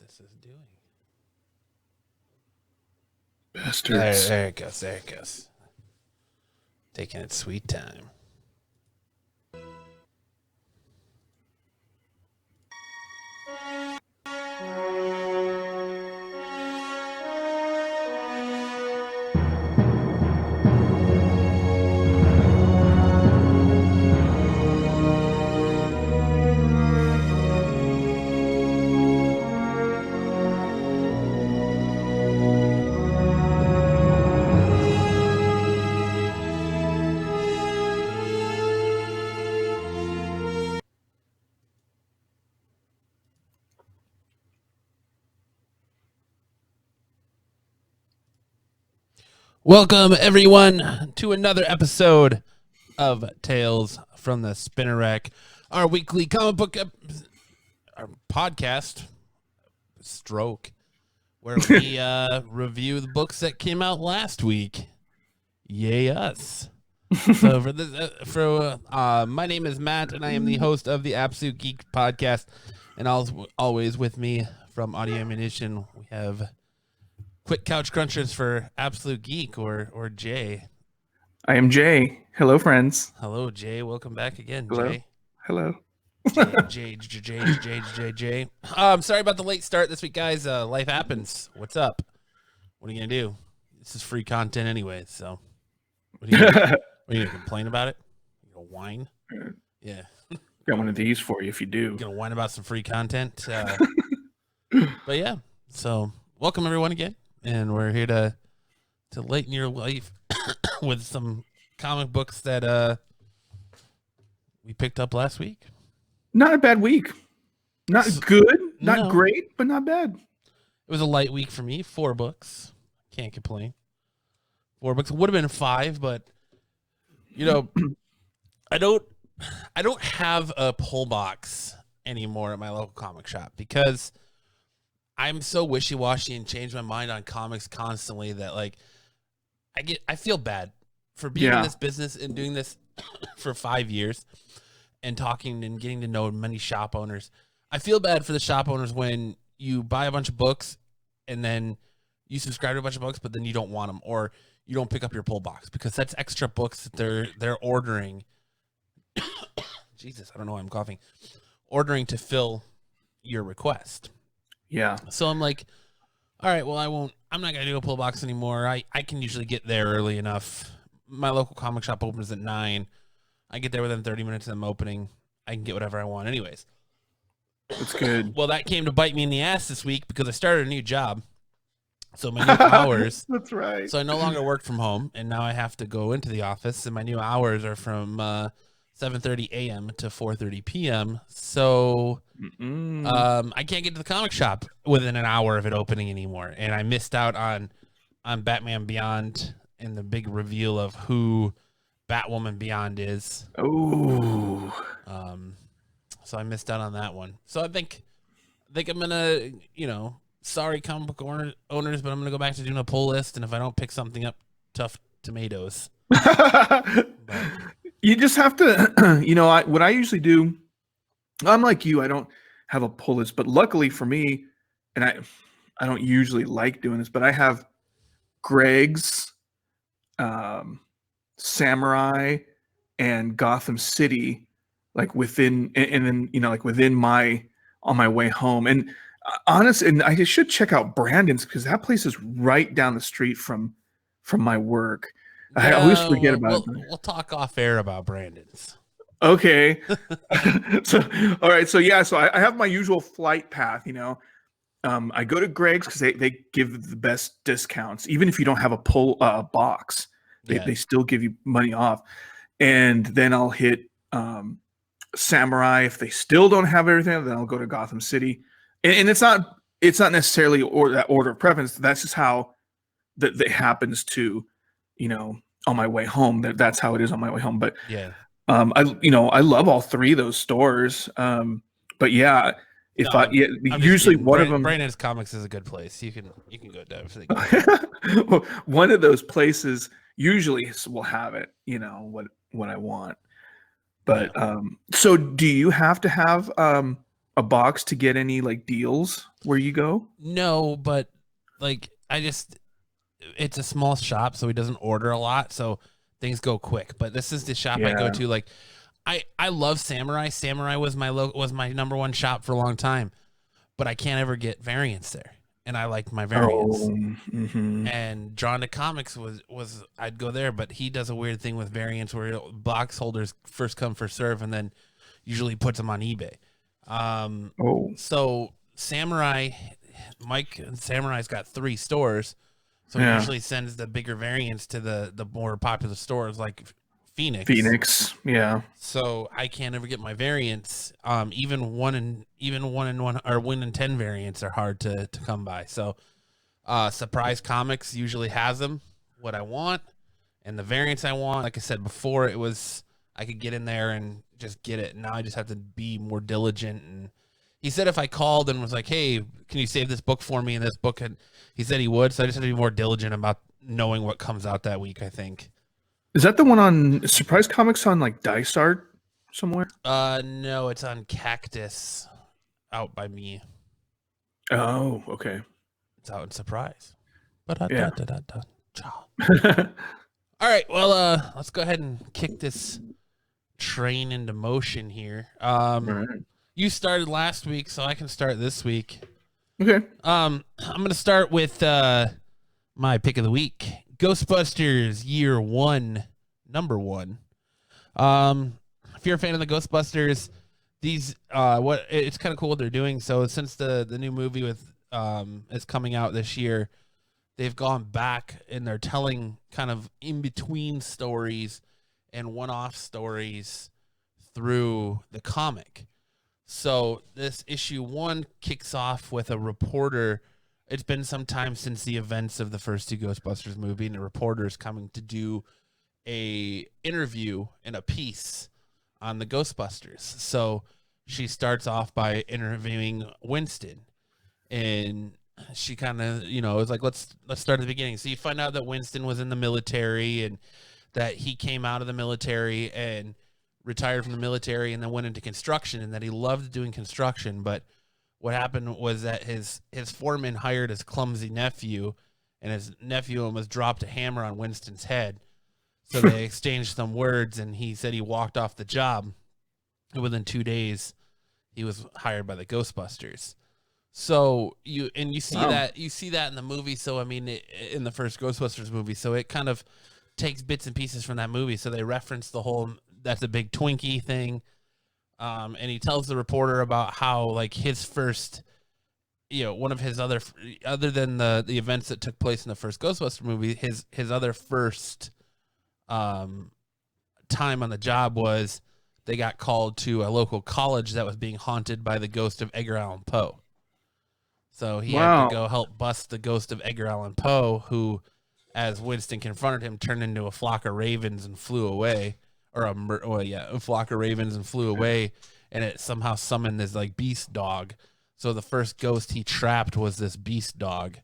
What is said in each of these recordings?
this is doing. Bastards. There it goes. There it goes. Taking its sweet time. Welcome, everyone, to another episode of Tales from the Spinner Rack, our weekly comic book our podcast, Stroke, where we review the books that came out last week. Yay, us. So for this, my name is Matt, and I am the host of the Absolute Geek podcast, and always with me from Audio Ammunition, we have Quick Couch Crunchers for Absolute Geek or Jay. I am Jay. Hello, friends. Hello, Jay. Welcome back again, Hello. Jay. Hello. Jay. Sorry about the late start this week, guys. Life happens. What's up? What are you gonna do? This is free content anyway, so what are you gonna complain about it? You gonna whine? Yeah. Got one of these for you if you do. You gonna whine about some free content? But yeah, so welcome everyone again. And we're here to lighten your life with some comic books that we picked up last week. Not a bad week. Not good, not great, but not bad. It was a light week for me. 4 books. Can't complain. 4 books. Would have been 5, but you know, I don't have a pull box anymore at my local comic shop because I'm so wishy-washy and change my mind on comics constantly that like I feel bad for being in this business and doing this for 5 years and talking and getting to know many shop owners. I feel bad for the shop owners when you buy a bunch of books and then you subscribe to a bunch of books, but then you don't want them or you don't pick up your pull box because that's extra books that they're ordering. Jesus, I don't know why I'm coughing. Ordering to fill your request. Yeah. So I'm like, all right, well, I'm not going to do a pull box anymore. I can usually get there early enough. My local comic shop opens at 9. I get there within 30 minutes of them opening. I can get whatever I want anyways. That's good. Well, that came to bite me in the ass this week because I started a new job. So my new hours. That's right. So I no longer work from home, and now I have to go into the office, and my new hours are from 7:30 a.m. to 4:30 p.m. So I can't get to the comic shop within an hour of it opening anymore. And I missed out on Batman Beyond and the big reveal of who Batwoman Beyond is. Oh. So I missed out on that one. So I think I'm gonna, sorry comic book owners, but I'm gonna go back to doing a pull list, and if I don't pick something up, tough tomatoes. You just have to, what I usually do, I'm like you, I don't have a pull list, but luckily for me, and I don't usually like doing this, but I have Greg's, Samurai, and Gotham City, like within, and then, like within on my way home. And and I should check out Brandon's because that place is right down the street from my work. I always forget about it. We'll talk off air about Brandon's. Okay. All right. So I have my usual flight path, I go to Greg's because they give the best discounts. Even if you don't have a pull box, they still give you money off. And then I'll hit Samurai. If they still don't have everything, then I'll go to Gotham City. And it's not necessarily that order of preference. That's just how that happens to, on my way home. That's how it is on my way home. But yeah, I love all 3 of those stores. But yeah, usually one of them. Brandon's Comics is a good place. You can go down. One of those places usually will have it. What I want. But so do you have to have a box to get any like deals where you go? No, but like it's a small shop, so he doesn't order a lot, so things go quick. But this is the shop I go Yeah. to. Like, I love Samurai. Samurai was my number one shop for a long time, but I can't ever get variants there, and I like my variants. Oh, mhm. And Drawn to Comics was I'd go there, but he does a weird thing with variants where box holders first come first serve, and then usually puts them on eBay. Oh, So Mike and Samurai's got 3 stores. So he yeah. usually sends the bigger variants to the more popular stores like Phoenix. Phoenix, yeah. So I can't ever get my variants. Even one or 1 in 10 variants are hard to come by. So Surprise Comics usually has them, what I want, and the variants I want. Like I said before, it was I could get in there and just get it. Now I just have to be more diligent. And he said if I called and was like, "Hey, can you save this book for me?" And this book, and he said he would. So I just have to be more diligent about knowing what comes out that week, I think. Is that the one on Surprise Comics on like Dice Art somewhere? No, it's on Cactus, out by me. Oh, okay. It's out in Surprise. Yeah. All right, well, let's go ahead and kick this train into motion here. All right. You started last week, so I can start this week. Okay. I'm gonna start with my pick of the week: Ghostbusters Year One, number 1. If you're a fan of the Ghostbusters, these it's kind of cool what they're doing. So since the new movie with is coming out this year, they've gone back and they're telling kind of in between stories and one-off stories through the comic. So this issue 1 kicks off with a reporter. It's been some time since the events of the first 2 Ghostbusters movie, and a reporter is coming to do a interview and a piece on the Ghostbusters. So she starts off by interviewing Winston, and she kind of, is like, let's start at the beginning. So you find out that Winston was in the military, and that he came out of the military and retired from the military and then went into construction, and that he loved doing construction. But what happened was that his foreman hired his clumsy nephew, and his nephew almost dropped a hammer on Winston's head. So they exchanged some words, and he said he walked off the job. And within 2 days, he was hired by the Ghostbusters. So you see Wow. that in the movie. So I mean, in the first Ghostbusters movie, so it kind of takes bits and pieces from that movie. So they reference the whole "that's a big Twinkie" thing, and he tells the reporter about how like his first, one of his other than the events that took place in the first Ghostbuster movie, his other first time on the job was they got called to a local college that was being haunted by the ghost of Edgar Allan Poe. So he had Wow. to go help bust the ghost of Edgar Allan Poe, who, as Winston confronted him, turned into a flock of ravens and flew away. A flock of ravens and flew away, and it somehow summoned this like beast dog. So the first ghost he trapped was this beast dog.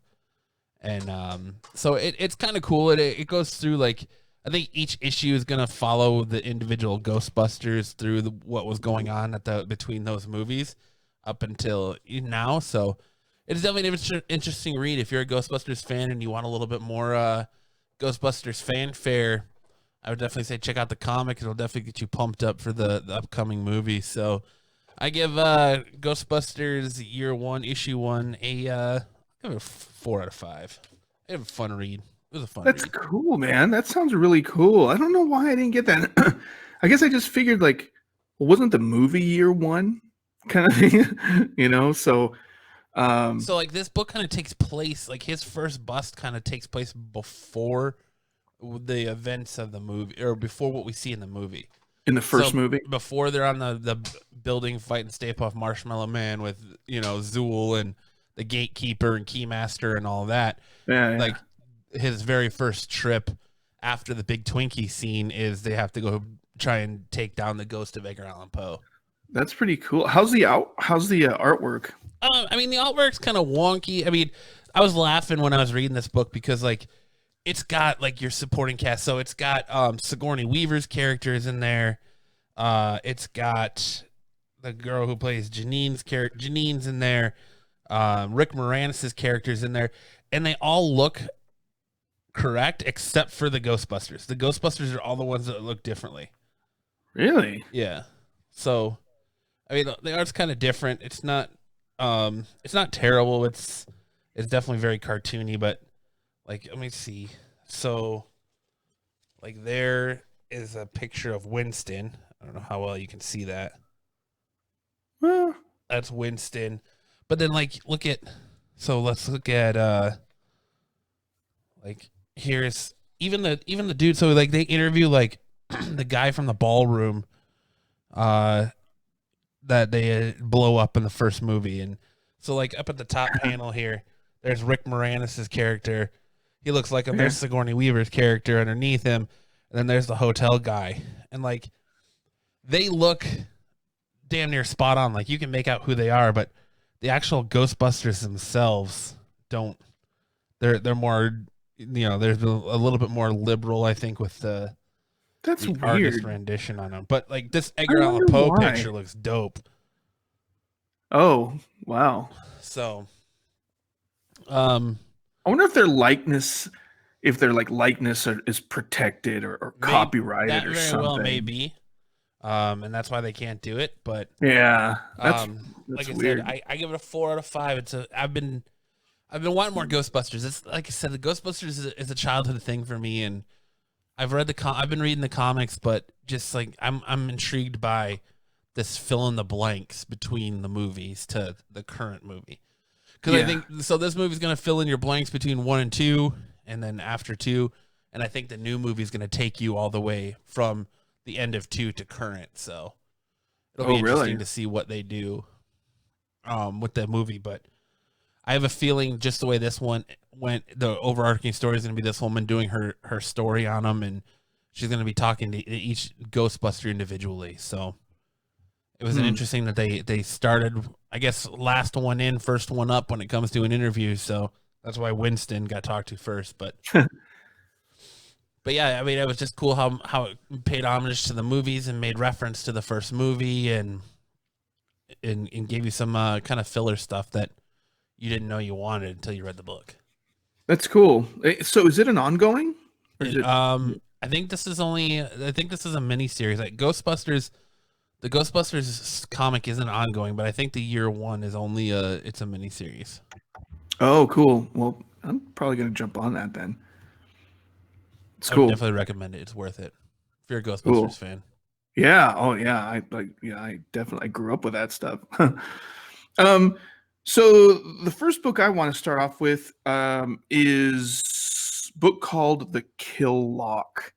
And so it's kind of cool. It goes through, like, I think each issue is going to follow the individual Ghostbusters through what was going on between those movies up until now. So it's definitely an interesting read. If you're a Ghostbusters fan and you want a little bit more Ghostbusters fanfare, I would definitely say check out the comic. It'll definitely get you pumped up for the upcoming movie. So I give Ghostbusters Year 1, Issue 1 I give it a 4 out of 5. I have a fun read. It was a fun That's read. cool, man. That sounds really cool. I don't know why I didn't get that. I guess I just figured, like, wasn't the movie Year 1 kind of thing, So, So like this book kind of takes place, like his first bust kind of takes place before the events of the movie, or before what we see in the movie. in the first So movie. before they're on the building fighting Stay Puft Marshmallow Man with Zool and the gatekeeper and Keymaster and all that. Yeah. Like his very first trip after the big Twinkie scene is they have to go try and take down the ghost of Edgar Allan Poe. That's pretty cool. How's the artwork? I mean, the artwork's kind of wonky. I mean, I was laughing when I was reading this book because, like, it's got, like, your supporting cast. So it's got Sigourney Weaver's characters in there. It's got the girl who plays Janine's character. Janine's in there. Rick Moranis' character's in there, and they all look correct except for the Ghostbusters. The Ghostbusters are all the ones that look differently. Really? Yeah. So, I mean, the art's kind of different. It's not terrible. It's definitely very cartoony, but like, let me see. So, like, there is a picture of Winston. I don't know how well you can see that. Well, That's Winston. But then, like, let's look at like, here's even the dude. So like, they interview like the guy from the ballroom that they blow up in the first movie. And so like up at the top panel here, there's Rick Moranis' character. He looks like him. There's Sigourney Weaver's character underneath him. And then there's the hotel guy. And like, they look damn near spot on. Like, you can make out who they are, but the actual Ghostbusters themselves don't. They're more, there's a little bit more liberal, I think, with the artist rendition on them. But like, this Edgar Allan Poe picture looks dope. Oh, wow. So, I wonder if their likeness is protected or copyrighted or something. Well, maybe. And that's why they can't do it. But yeah, that's like I weird. said, I give it a 4 out of 5. I've been wanting more Ghostbusters. It's like I said, the Ghostbusters is a childhood thing for me, and I've been reading the comics, but just like I'm intrigued by this fill in the blanks between the movies to the current movie. Because I think so. This movie's gonna fill in your blanks between 1 and 2, and then after 2, and I think the new movie is gonna take you all the way from the end of 2 to current. So it'll be interesting to see what they do with the movie. But I have a feeling just the way this one went, the overarching story is going to be this woman doing her story on them, and she's going to be talking to each Ghostbuster individually. So it was interesting that they started, I guess, last one in, first one up when it comes to an interview. So that's why Winston got talked to first. But but yeah, I mean, it was just cool how it paid homage to the movies and made reference to the first movie and gave you some kind of filler stuff that you didn't know you wanted until you read the book. That's cool. So is it an ongoing? I think this is a mini series. Like Ghostbusters, the Ghostbusters comic isn't ongoing, but I think the year 1 is only it's a mini series. Oh, cool. Well, I'm probably gonna jump on that then. It's cool. I would definitely recommend it. It's worth it if you're a Ghostbusters fan. Yeah. Oh, yeah. I definitely grew up with that stuff. So the first book I want to start off with is a book called The Kill Lock.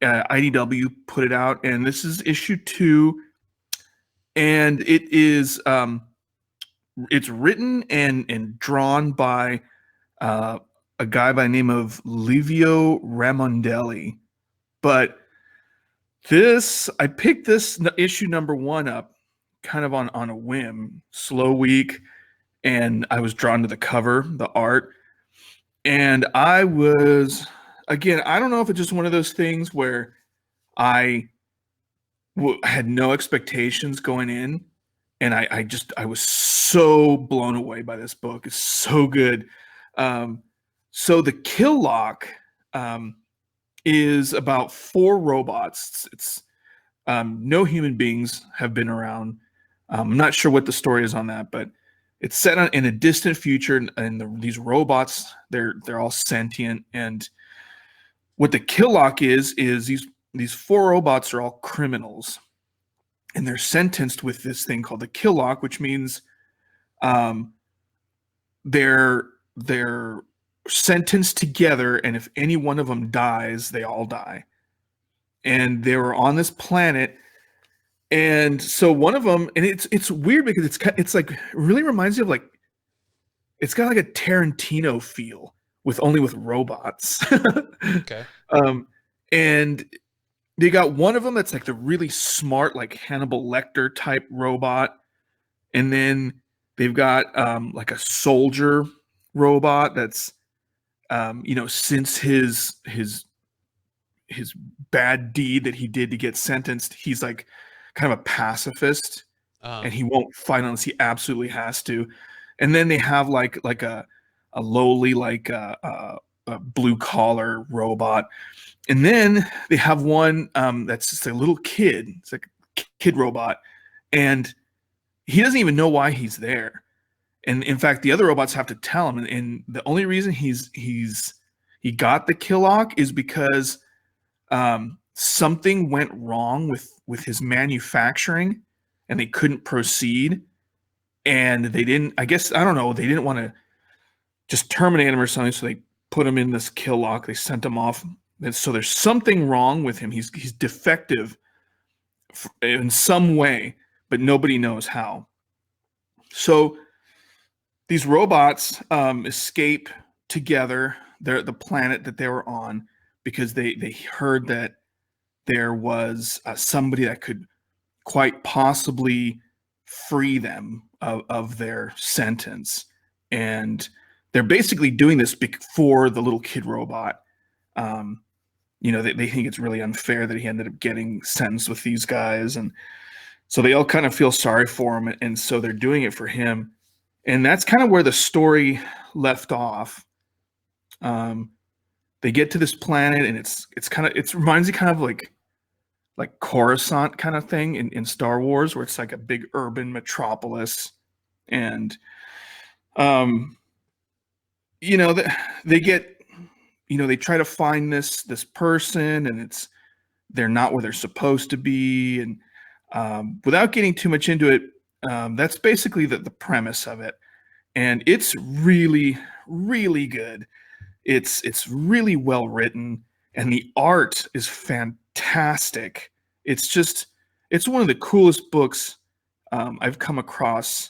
IDW put it out, and this is issue 2, and it is it's written and drawn by a guy by the name of Livio Ramondelli. But I picked this issue number 1 up kind of on a whim, slow week, and I was drawn to the cover, the art, and I was, again, I don't know if it's just one of those things where I had no expectations going in, and I was so blown away by this book. It's so good. So The Kill Lock is about 4 robots. It's no human beings have been around. I'm not sure what the story is on that, but it's set in a distant future, and these robots, they're all sentient. And what the Kill Lock is these 4 robots are all criminals, and they're sentenced with this thing called the Kill Lock, which means they're sentenced together, and if any one of them dies, they all die. And they were on this planet. And so one of them, and it's weird because it's like, it really reminds you of, like, it's got like a Tarantino feel with robots. Okay. And they got one of them that's like the really smart, like Hannibal Lecter type robot. And then they've got like a soldier robot that's since his bad deed that he did to get sentenced, he's like kind of a pacifist, and he won't fight unless he absolutely has to. And then they have like a lowly a blue collar robot, and then they have one that's just a little kid. It's like a kid robot, and he doesn't even know why he's there. And in fact, the other robots have to tell him. And the only reason he got the Killock is because something went wrong with his manufacturing, and they couldn't proceed. And they didn't. I guess I don't know. They didn't want to just terminate him or something, so they put him in this Killock. They sent him off. And so there's something wrong with him. He's defective in some way, but nobody knows how. So these robots escape together. They're the planet that they were on because they heard that there was somebody that could quite possibly free them of their sentence. And they're basically doing this for the little kid robot. They think it's really unfair that he ended up getting sentenced with these guys. And so they all kind of feel sorry for him. And so they're doing it for him. And that's kind of where the story left off. They get to this planet, and it reminds you kind of like Coruscant kind of thing in Star Wars, where it's like a big urban metropolis. And they get, they try to find this person, and they're not where they're supposed to be. And without getting too much into it, that's basically the premise of it. And it's really, really good. It's really well written, and the art is fantastic. It's one of the coolest books I've come across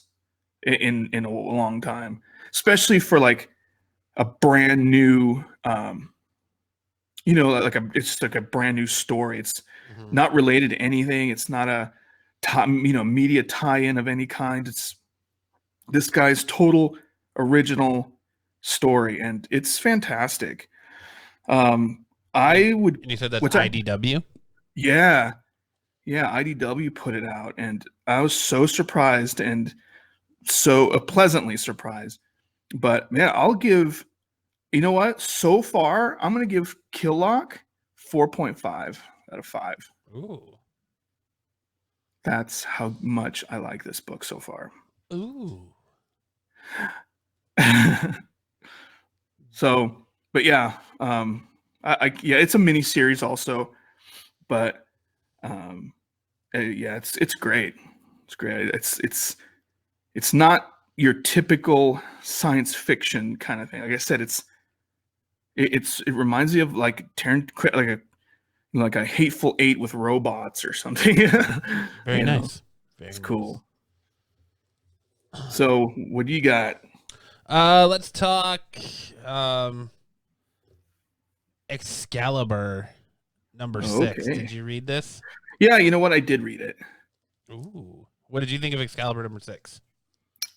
in a long time, especially for like a brand new, it's like a brand new story. It's not related to anything. It's not a media tie-in of any kind. It's this guy's total original story, and it's fantastic. I would. And you said that's IDW? Yeah, IDW put it out, and I was so surprised and so pleasantly surprised. But yeah, I'll give. You know what? So far, I'm going to give Killock 4.5 out of 5. Ooh. That's how much I like this book so far. Ooh. So, but yeah, it's a mini series also, but it's great. It's great. It's not your typical science fiction kind of thing. Like I said, it reminds me of like like a Hateful Eight with robots or something. Very nice. It's cool. So, what do you got? Let's talk Excalibur number 6. Okay. Did you read this? Yeah, you know what? I did read it. Ooh. What did you think of Excalibur number 6?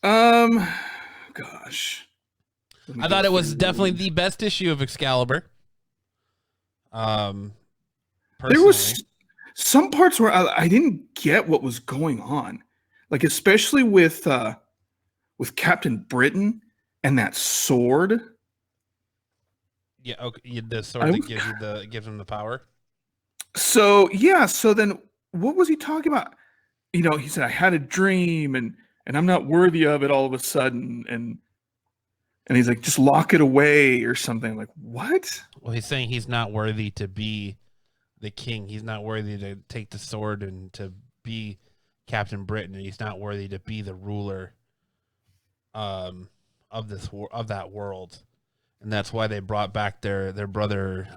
Gosh. I thought it was definitely the best issue of Excalibur. There was some parts where I didn't get what was going on, like especially with Captain Britain and that sword. Yeah, okay. The sword that gives him the power. So yeah, so then what was he talking about? He said I had a dream and I'm not worthy of it all of a sudden, and he's like, just lock it away or something. Like, what? Well, he's saying he's not worthy to be the king. He's not worthy to take the sword and to be Captain Britain, and he's not worthy to be the ruler of that world. And that's why they brought back their brother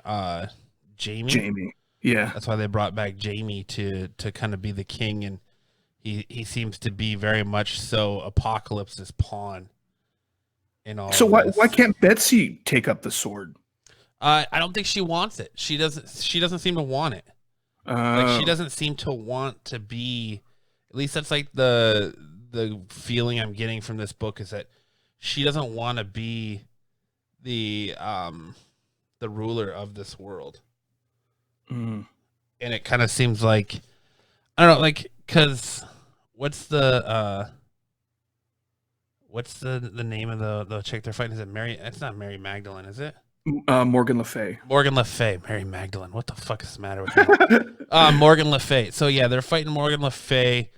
Jamie. Yeah. That's why they brought back Jamie to kind of be the king, and he seems to be very much so Apocalypse's pawn in all. So why can't Betsy take up the sword? I don't think she wants it. She doesn't seem to want it. Like, she doesn't seem to want to be. At least that's like the feeling I'm getting from this book, is that she doesn't want to be the ruler of this world. And it kind of seems like, I don't know, like, because what's the name of the chick they're fighting? Is it Mary? It's not Mary Magdalene, is it? Morgan Le Fay. Morgan Le Fay. Mary Magdalene. What the fuck is the matter with me? Morgan Le Fay. So yeah, they're fighting Morgan Le Fay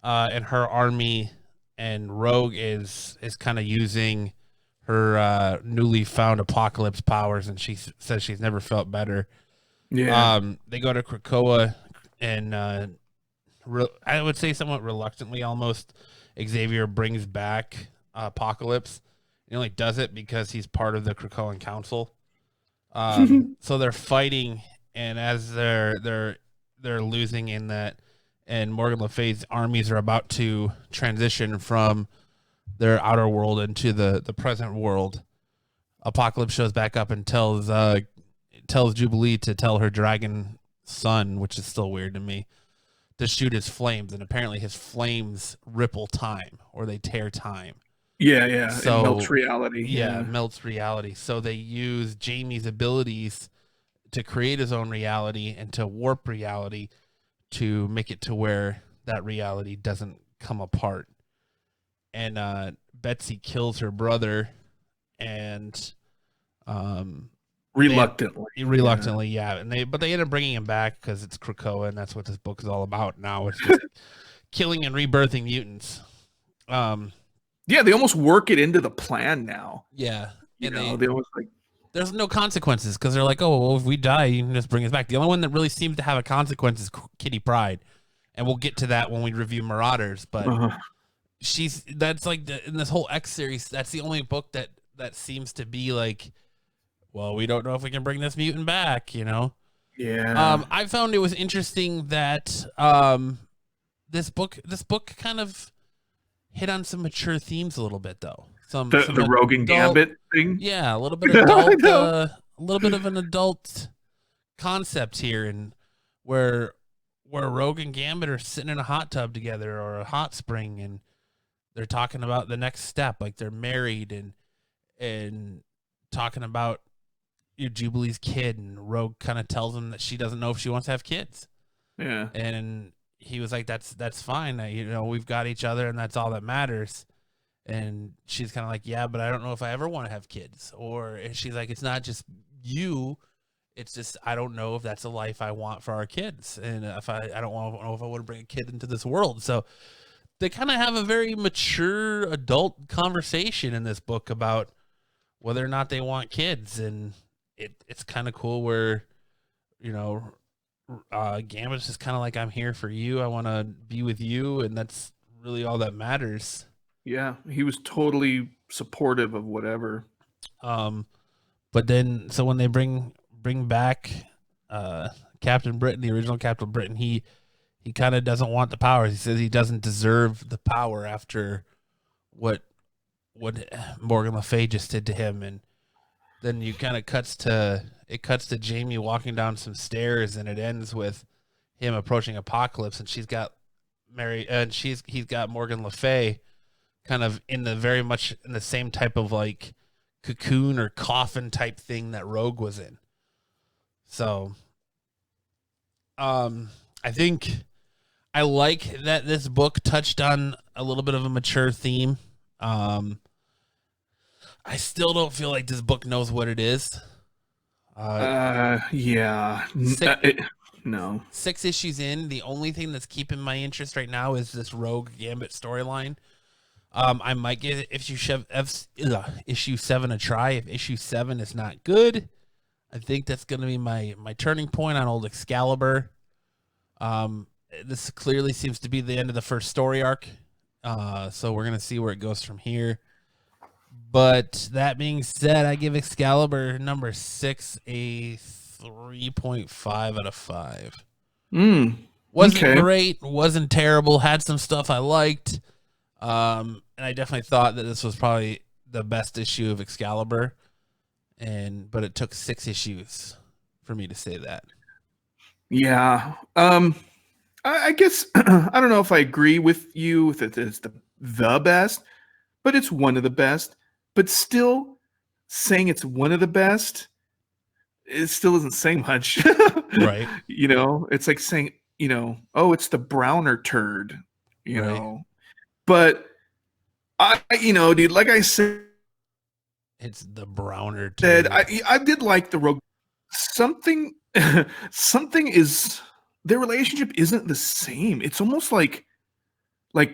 and her army, and Rogue is kind of using her newly found apocalypse powers, and she says she's never felt better. Yeah. They go to Krakoa, and I would say somewhat reluctantly almost, Xavier brings back Apocalypse. He only does it because he's part of the Krakoan Council. So they're fighting, and as they're losing in that, and Morgan Le Fay's armies are about to transition from their outer world into the present world. Apocalypse shows back up and tells Jubilee to tell her dragon son, which is still weird to me, to shoot his flames, and apparently his flames ripple time, or they tear time. Yeah. So it melts reality. Yeah, it melts reality. So they use Jamie's abilities to create his own reality and to warp reality to make it to where that reality doesn't come apart. And Betsy kills her brother, and reluctantly, yeah. And they end up bringing him back because it's Krakoa, and that's what this book is all about now. It's just killing and rebirthing mutants. Yeah, they almost work it into the plan now. Yeah, and they almost like, there's no consequences because they're like, oh, well, if we die, you can just bring us back. The only one that really seems to have a consequence is Kitty Pryde, and we'll get to that when we review Marauders. But that's like in this whole X series, that's the only book that seems to be like, well, we don't know if we can bring this mutant back, Yeah. I found it was interesting that this book kind of hit on some mature themes a little bit, though. The Rogue and Gambit thing. Yeah, a little bit adult, a little bit of an adult concept here, and where Rogue and Gambit are sitting in a hot tub together or a hot spring, and they're talking about the next step, like they're married and talking about Jubilee's kid, and Rogue kind of tells him that she doesn't know if she wants to have kids. Yeah, and he was like, "That's fine. We've got each other, and that's all that matters." And she's kind of like, "Yeah, but I don't know if I ever want to have kids." And she's like, "It's not just you. It's just I don't know if that's a life I want for our kids, and if I don't know if I want to bring a kid into this world." So they kind of have a very mature adult conversation in this book about whether or not they want kids, and it's kind of cool where Gambit's just kind of like, I'm here for you. I want to be with you, and that's really all that matters. Yeah, he was totally supportive of whatever. But then, so when they bring back Captain Britain, the original Captain Britain, he kind of doesn't want the powers. He says he doesn't deserve the power after what Morgan Le Fay just did to him. And then you kind of cuts to Jamie walking down some stairs, and it ends with him approaching Apocalypse, and he's got Morgan Le Fay kind of very much in the same type of like cocoon or coffin type thing that Rogue was in. So I think I like that this book touched on a little bit of a mature theme. I still don't feel like this book knows what it is. Yeah. No. 6 issues in, the only thing that's keeping my interest right now is this Rogue Gambit storyline. I might give issue 7 a try. If issue 7 is not good, I think that's going to be my turning point on old Excalibur. This clearly seems to be the end of the first story arc. So we're going to see where it goes from here. But that being said, I give Excalibur number 6 a 3.5 out of 5. Wasn't great, wasn't terrible, had some stuff I liked. And I definitely thought that this was probably the best issue of Excalibur. But it took 6 issues for me to say that. Yeah. I guess I don't know if I agree with you that it's the best, but it's one of the best. But still, saying it's one of the best, it still isn't saying much. Right. It's like saying, oh, it's the Browner turd. you Right. know. But dude, like I said, It's the browner turd. I did like the Rogue. Something something is their relationship isn't the same. It's almost like I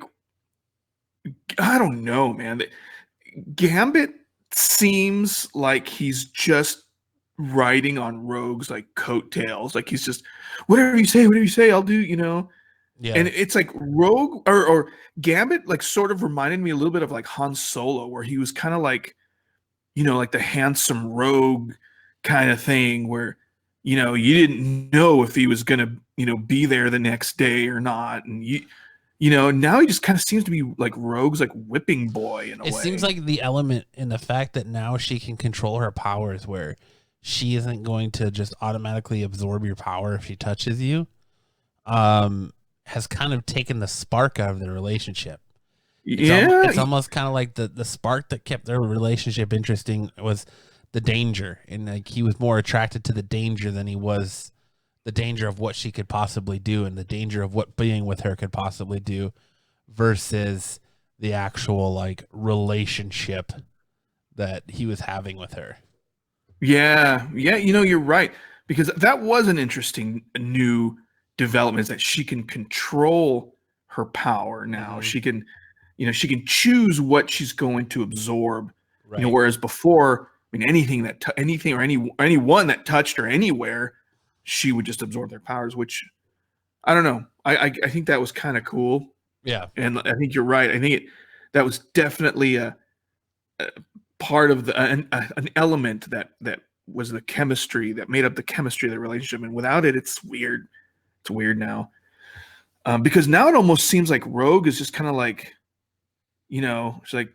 don't know, man. Gambit seems like he's just riding on Rogue's like coattails. Like he's just whatever you say, I'll do, Yeah. And it's like Rogue or Gambit like sort of reminded me a little bit of like Han Solo, where he was kind of like, like the handsome rogue kind of thing where, you didn't know if he was gonna, be there the next day or not. And now he just kind of seems to be like Rogue's like whipping boy in a It way. seems like the element in the fact that now she can control her powers where she isn't going to just automatically absorb your power if she touches you, has kind of taken the spark out of the relationship. It's almost kind of like the spark that kept their relationship interesting was the danger, and like he was more attracted to the danger than he was the danger of what she could possibly do and the danger of what being with her could possibly do versus the actual like relationship that he was having with her. Yeah, you're right, because that was an interesting new development, is that she can control her power now. Mhm. She can choose what she's going to absorb. Right. Whereas before, I mean, anything or anyone that touched her anywhere, she would just absorb their powers. Which I don't know. I think that was kind of cool. Yeah. And I think you're right. I think that was definitely a part of an element that was the chemistry that made up the chemistry of the relationship. And without it, it's weird. It's weird now. Because now it almost seems like Rogue is just kind of like, she's like,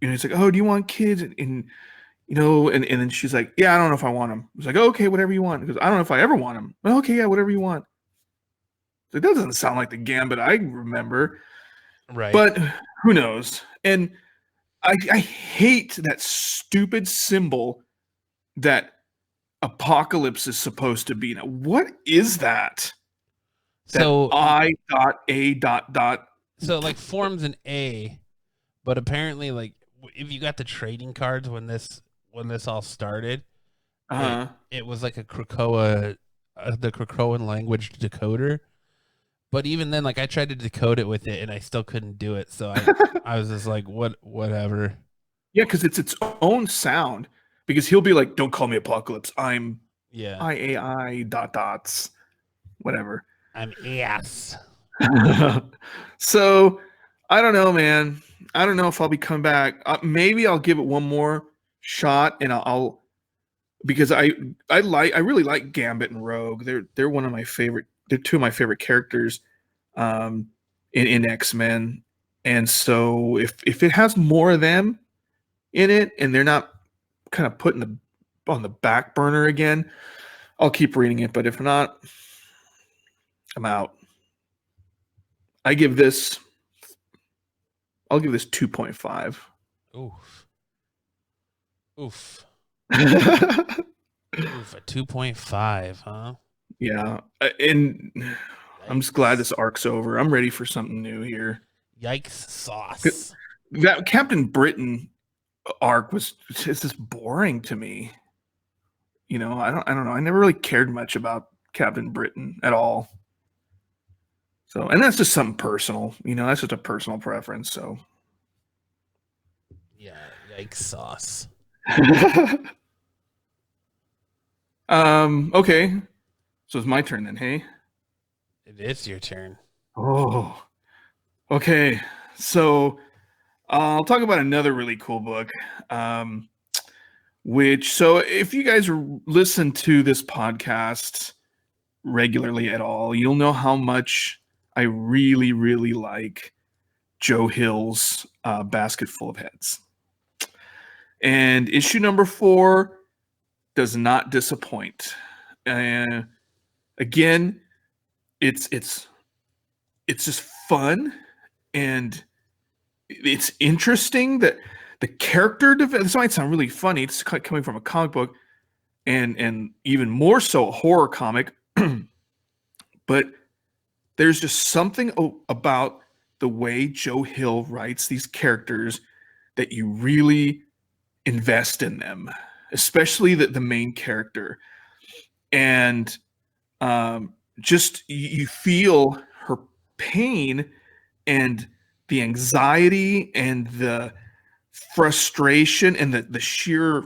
it's like, oh, do you want kids? And then she's like, yeah, I don't know if I want them. It's like, oh, okay, whatever you want. Because I don't know if I ever want them. Well, okay, yeah, whatever you want. It doesn't sound like the Gambit I remember. Right. But who knows? And I hate that stupid symbol that Apocalypse is supposed to be. Now, what is that? So I.A. So it like forms an A, but apparently like if you got the trading cards when this all started, it was like a Krakoa, the Krakoan language decoder. But even then, like I tried to decode it with it, and I still couldn't do it. So I was just like, whatever. Yeah, because it's its own sound. Because he'll be like, "Don't call me Apocalypse. I'm IAI ... whatever. I'm ass." So I don't know, man. I don't know if I'll be coming back. Maybe I'll give it one more shot, and I'll because I really like Gambit and Rogue. They're one of my favorite. They're two of my favorite characters in X-Men. And so if it has more of them in it, and they're not kind of put on the back burner again, I'll keep reading it. But if not, I'm out. I'll give this 2.5. Oof. Oof, a 2.5, huh? Yeah. And I'm just glad this arc's over. I'm ready for something new here. Yikes sauce. That Captain Britain arc it's just boring to me. I don't know. I never really cared much about Captain Britain at all. So, and that's just something personal. That's just a personal preference. So, yeah, yikes sauce. Okay. So it's my turn then, hey? It is your turn. Oh. Okay. So I'll talk about another really cool book. So if you guys listen to this podcast regularly at all, you'll know how much I really, really like Joe Hill's Basketful of Heads. And issue number 4 does not disappoint. Again, it's just fun, and it's interesting that the character this might sound really funny. It's coming from a comic book, and even more so a horror comic, but there's just something about the way Joe Hill writes these characters that you really invest in them, especially the main character. And just you feel her pain and the anxiety and the frustration and the sheer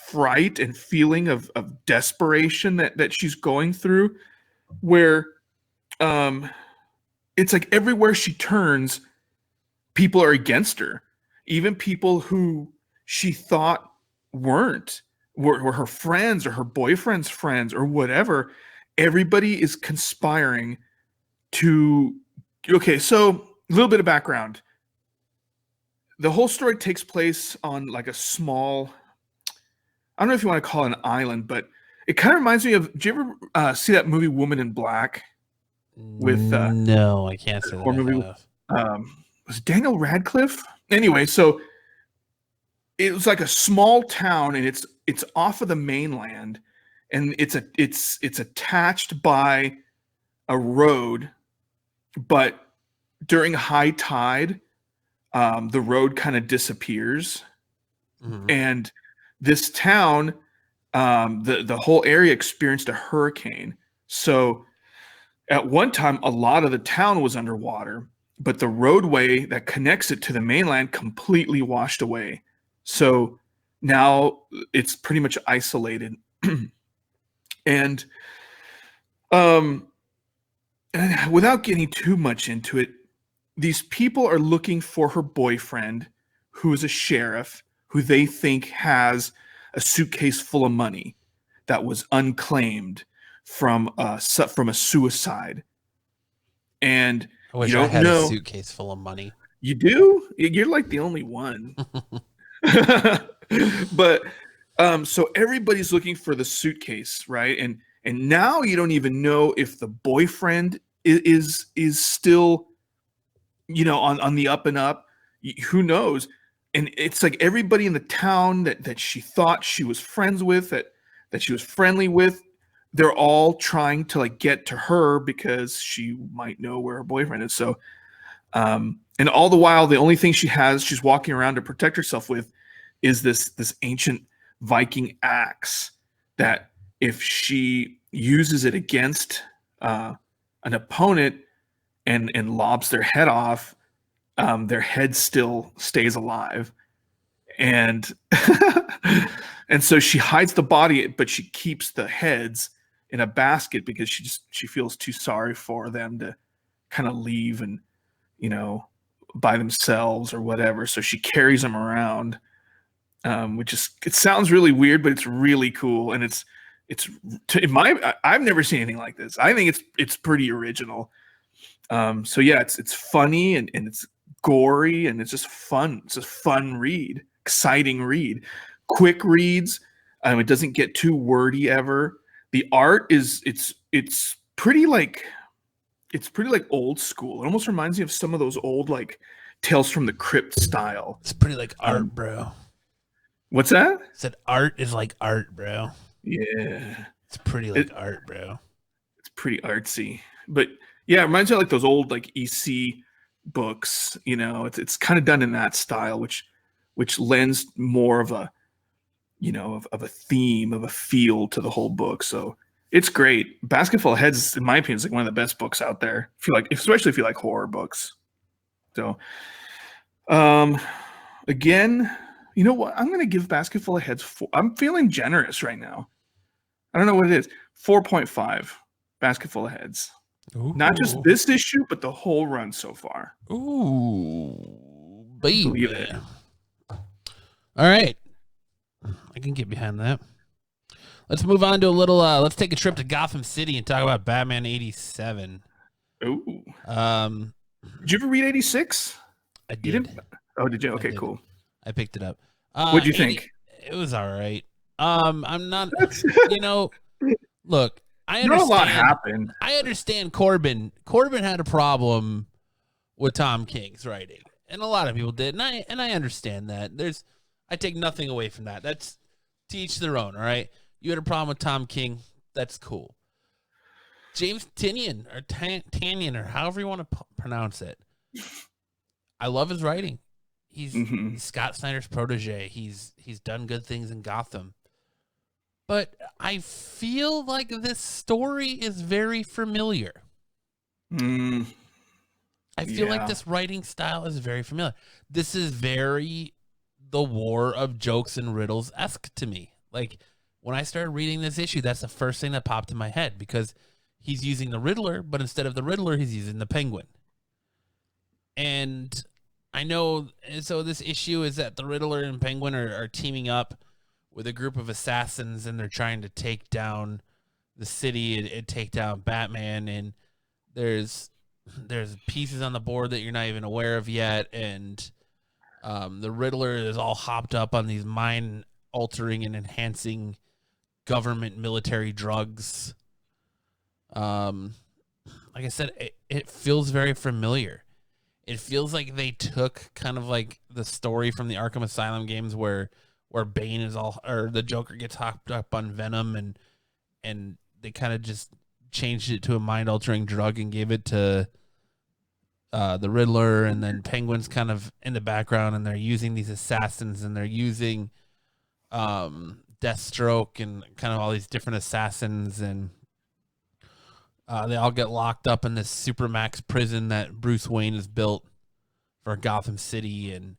fright and feeling of desperation that she's going through, where it's like everywhere she turns, people are against her. Even people who she thought were her friends or her boyfriend's friends or whatever. Everybody is conspiring to. Okay, so a little bit of background. The whole story takes place on like a small, I don't know if you want to call it an island, but it kind of reminds me of, did you ever see that movie Woman in Black? With no, I can't say that. Movie, was it Daniel Radcliffe? Anyway, so it was like a small town, and it's off of the mainland, and it's attached by a road, but during high tide, the road kind of disappears, and this town, the whole area experienced a hurricane. So at one time, a lot of the town was underwater, but the roadway that connects it to the mainland completely washed away. So now it's pretty much isolated. And without getting too much into it, these people are looking for her boyfriend, who is a sheriff, who they think has a suitcase full of money that was unclaimed from a suicide. And I wish you don't I had know, a suitcase full of money. You do? You're like the only one. But so everybody's looking for the suitcase, right? And now you don't even know if the boyfriend is still, on the up and up. Who knows? And it's like everybody in the town that she thought she was friends with, that she was friendly with, they're all trying to like get to her because she might know where her boyfriend is. So, and all the while, the only thing she's walking around to protect herself with is this ancient Viking axe that if she uses it against an opponent and lobs their head off, their head still stays alive. And and so she hides the body, but she keeps the heads in a basket because she feels too sorry for them to kind of leave and by themselves or whatever. So she carries them around, it sounds really weird, but it's really cool. And I've never seen anything like this. I think it's pretty original. So yeah, it's funny and it's gory and it's just fun. It's a fun read, exciting read, quick reads. It doesn't get too wordy ever. The art it's pretty like old school. It almost reminds me of some of those old like Tales from the Crypt style. It's pretty like art, bro. What's that? I said art is like art, bro. Yeah. It's pretty like art, bro. It's pretty artsy. But yeah, it reminds me of like those old like EC books, it's kind of done in that style, which lends more of a of a theme, of a feel to the whole book. So it's great. Basketful of Heads, in my opinion, is like one of the best books out there. Especially if you like horror books. So again, you know what? I'm gonna give Basketful of Heads 4. I'm feeling generous right now. I don't know what it is. 4.5 Basketful of Heads. Ooh. Not just this issue, but the whole run so far. Ooh, baby. Believe it. All right. I can get behind that. Let's move on to a little, let's take a trip to Gotham City and talk about Batman 87. Ooh. Did you ever read 86? I did. You didn't? Oh, did you? Okay, cool. I picked it up. What'd you think? It was all right. I'm not, look, I understand. Not a lot happened. I understand Corbin. Corbin had a problem with Tom King's writing, and a lot of people did, and I understand that. I take nothing away from that. That's to each their own. All right, you had a problem with Tom King. That's cool. James Tynion or Tannion or however you want to pronounce it. I love his writing. He's Hmm. Scott Snyder's protege. He's done good things in Gotham. But I feel like this story is very familiar. Mm, I feel like yeah. this writing style is very familiar. This is very the War of Jokes and Riddles-esque to me. Like, when I started reading this issue, that's the first thing that popped in my head, because he's using the Riddler, but instead of the Riddler, he's using the Penguin. And I know, and so this issue is that the Riddler and Penguin are teaming up with a group of assassins, and they're trying to take down the city and take down Batman. And there's pieces on the board that you're not even aware of yet, and the Riddler is all hopped up on these mind altering and enhancing government military drugs. Like I said, it feels very familiar. It feels like they took kind of like the story from the Arkham Asylum games where Bane is all, or the Joker gets hopped up on Venom, and they kind of just changed it to a mind altering drug and gave it to the Riddler, and then Penguin's kind of in the background, and they're using these assassins, and they're using Deathstroke and kind of all these different assassins, and they all get locked up in this supermax prison that Bruce Wayne has built for Gotham City, and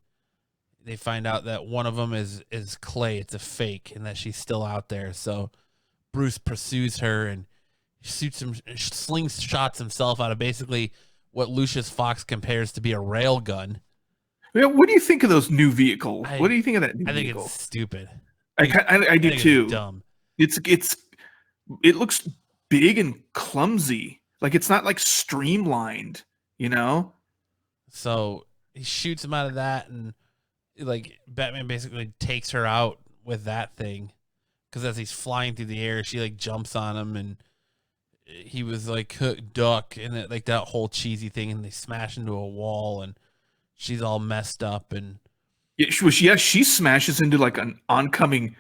they find out that one of them is Clay. It's a fake, and that she's still out there. So Bruce pursues her and slingshots himself out of basically what Lucius Fox compares to be a rail gun. Yeah, what do you think of those new vehicles? What do you think of that new I think vehicle? it's stupid. I do too. It's dumb. It looks big and clumsy. Like, it's not like streamlined, you know? So he shoots him out of that, and like Batman basically takes her out with that thing, because as he's flying through the air, she like jumps on him, and he was like duck, and it, like that whole cheesy thing, and they smash into a wall, and she's all messed up, and she smashes into like an oncoming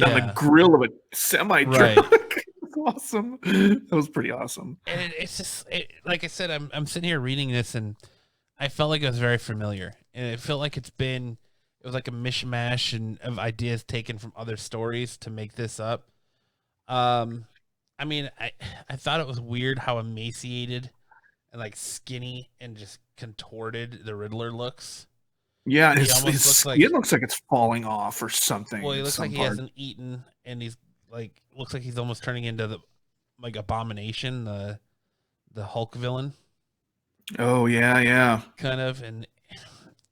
on the grill of a semi truck. Right. Awesome. That was pretty awesome. And it's just like I said, I'm sitting here reading this, and I felt like it was very familiar, and it felt like it was like a mishmash of ideas taken from other stories to make this up. I mean, I thought it was weird how emaciated and like skinny and just contorted the Riddler looks. Yeah, his skin looks like it's falling off or something. Well, he looks like he hasn't eaten, and he's like looks like he's almost turning into the like Abomination, the Hulk villain. Oh yeah. Kind of, and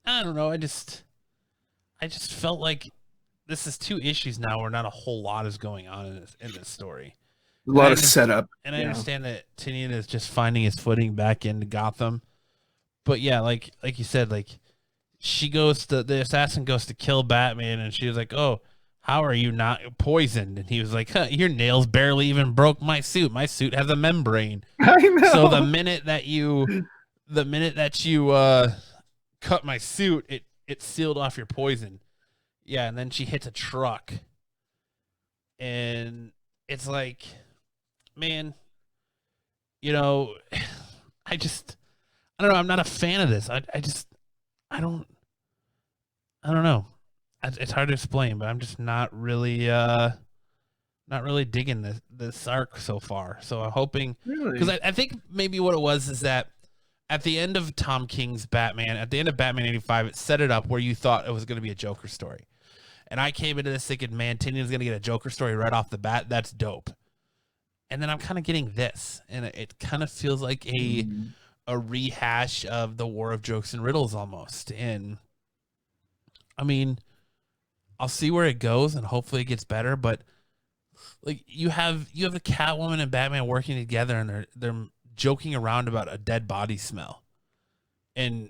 I don't know. I just felt like this is 2 issues now where not a whole lot is going on in this story. A lot of setup. And I understand that Tynion is just finding his footing back into Gotham. But yeah, like you said, like the assassin goes to kill Batman, and she was like, "Oh, how are you not poisoned?" And he was like, "Your nails barely even broke my suit. My suit has a membrane." I know. So the minute that you cut my suit, it sealed off your poison. Yeah, and then she hits a truck, and it's like, man, I don't know. I'm not a fan of this. I don't know. It's hard to explain, but I'm just not really digging this arc so far. So I'm hoping, because I think maybe what it was is that at the end of Tom King's Batman, at the end of Batman 85, it set it up where you thought it was going to be a Joker story. And I came into this thinking, man, Tynion's going to get a Joker story right off the bat. That's dope. And then I'm kind of getting this, and it kind of feels like a rehash of the War of Jokes and Riddles almost. And I mean, I'll see where it goes, and hopefully it gets better. But like you have the Catwoman and Batman working together, and they're joking around about a dead body smell. And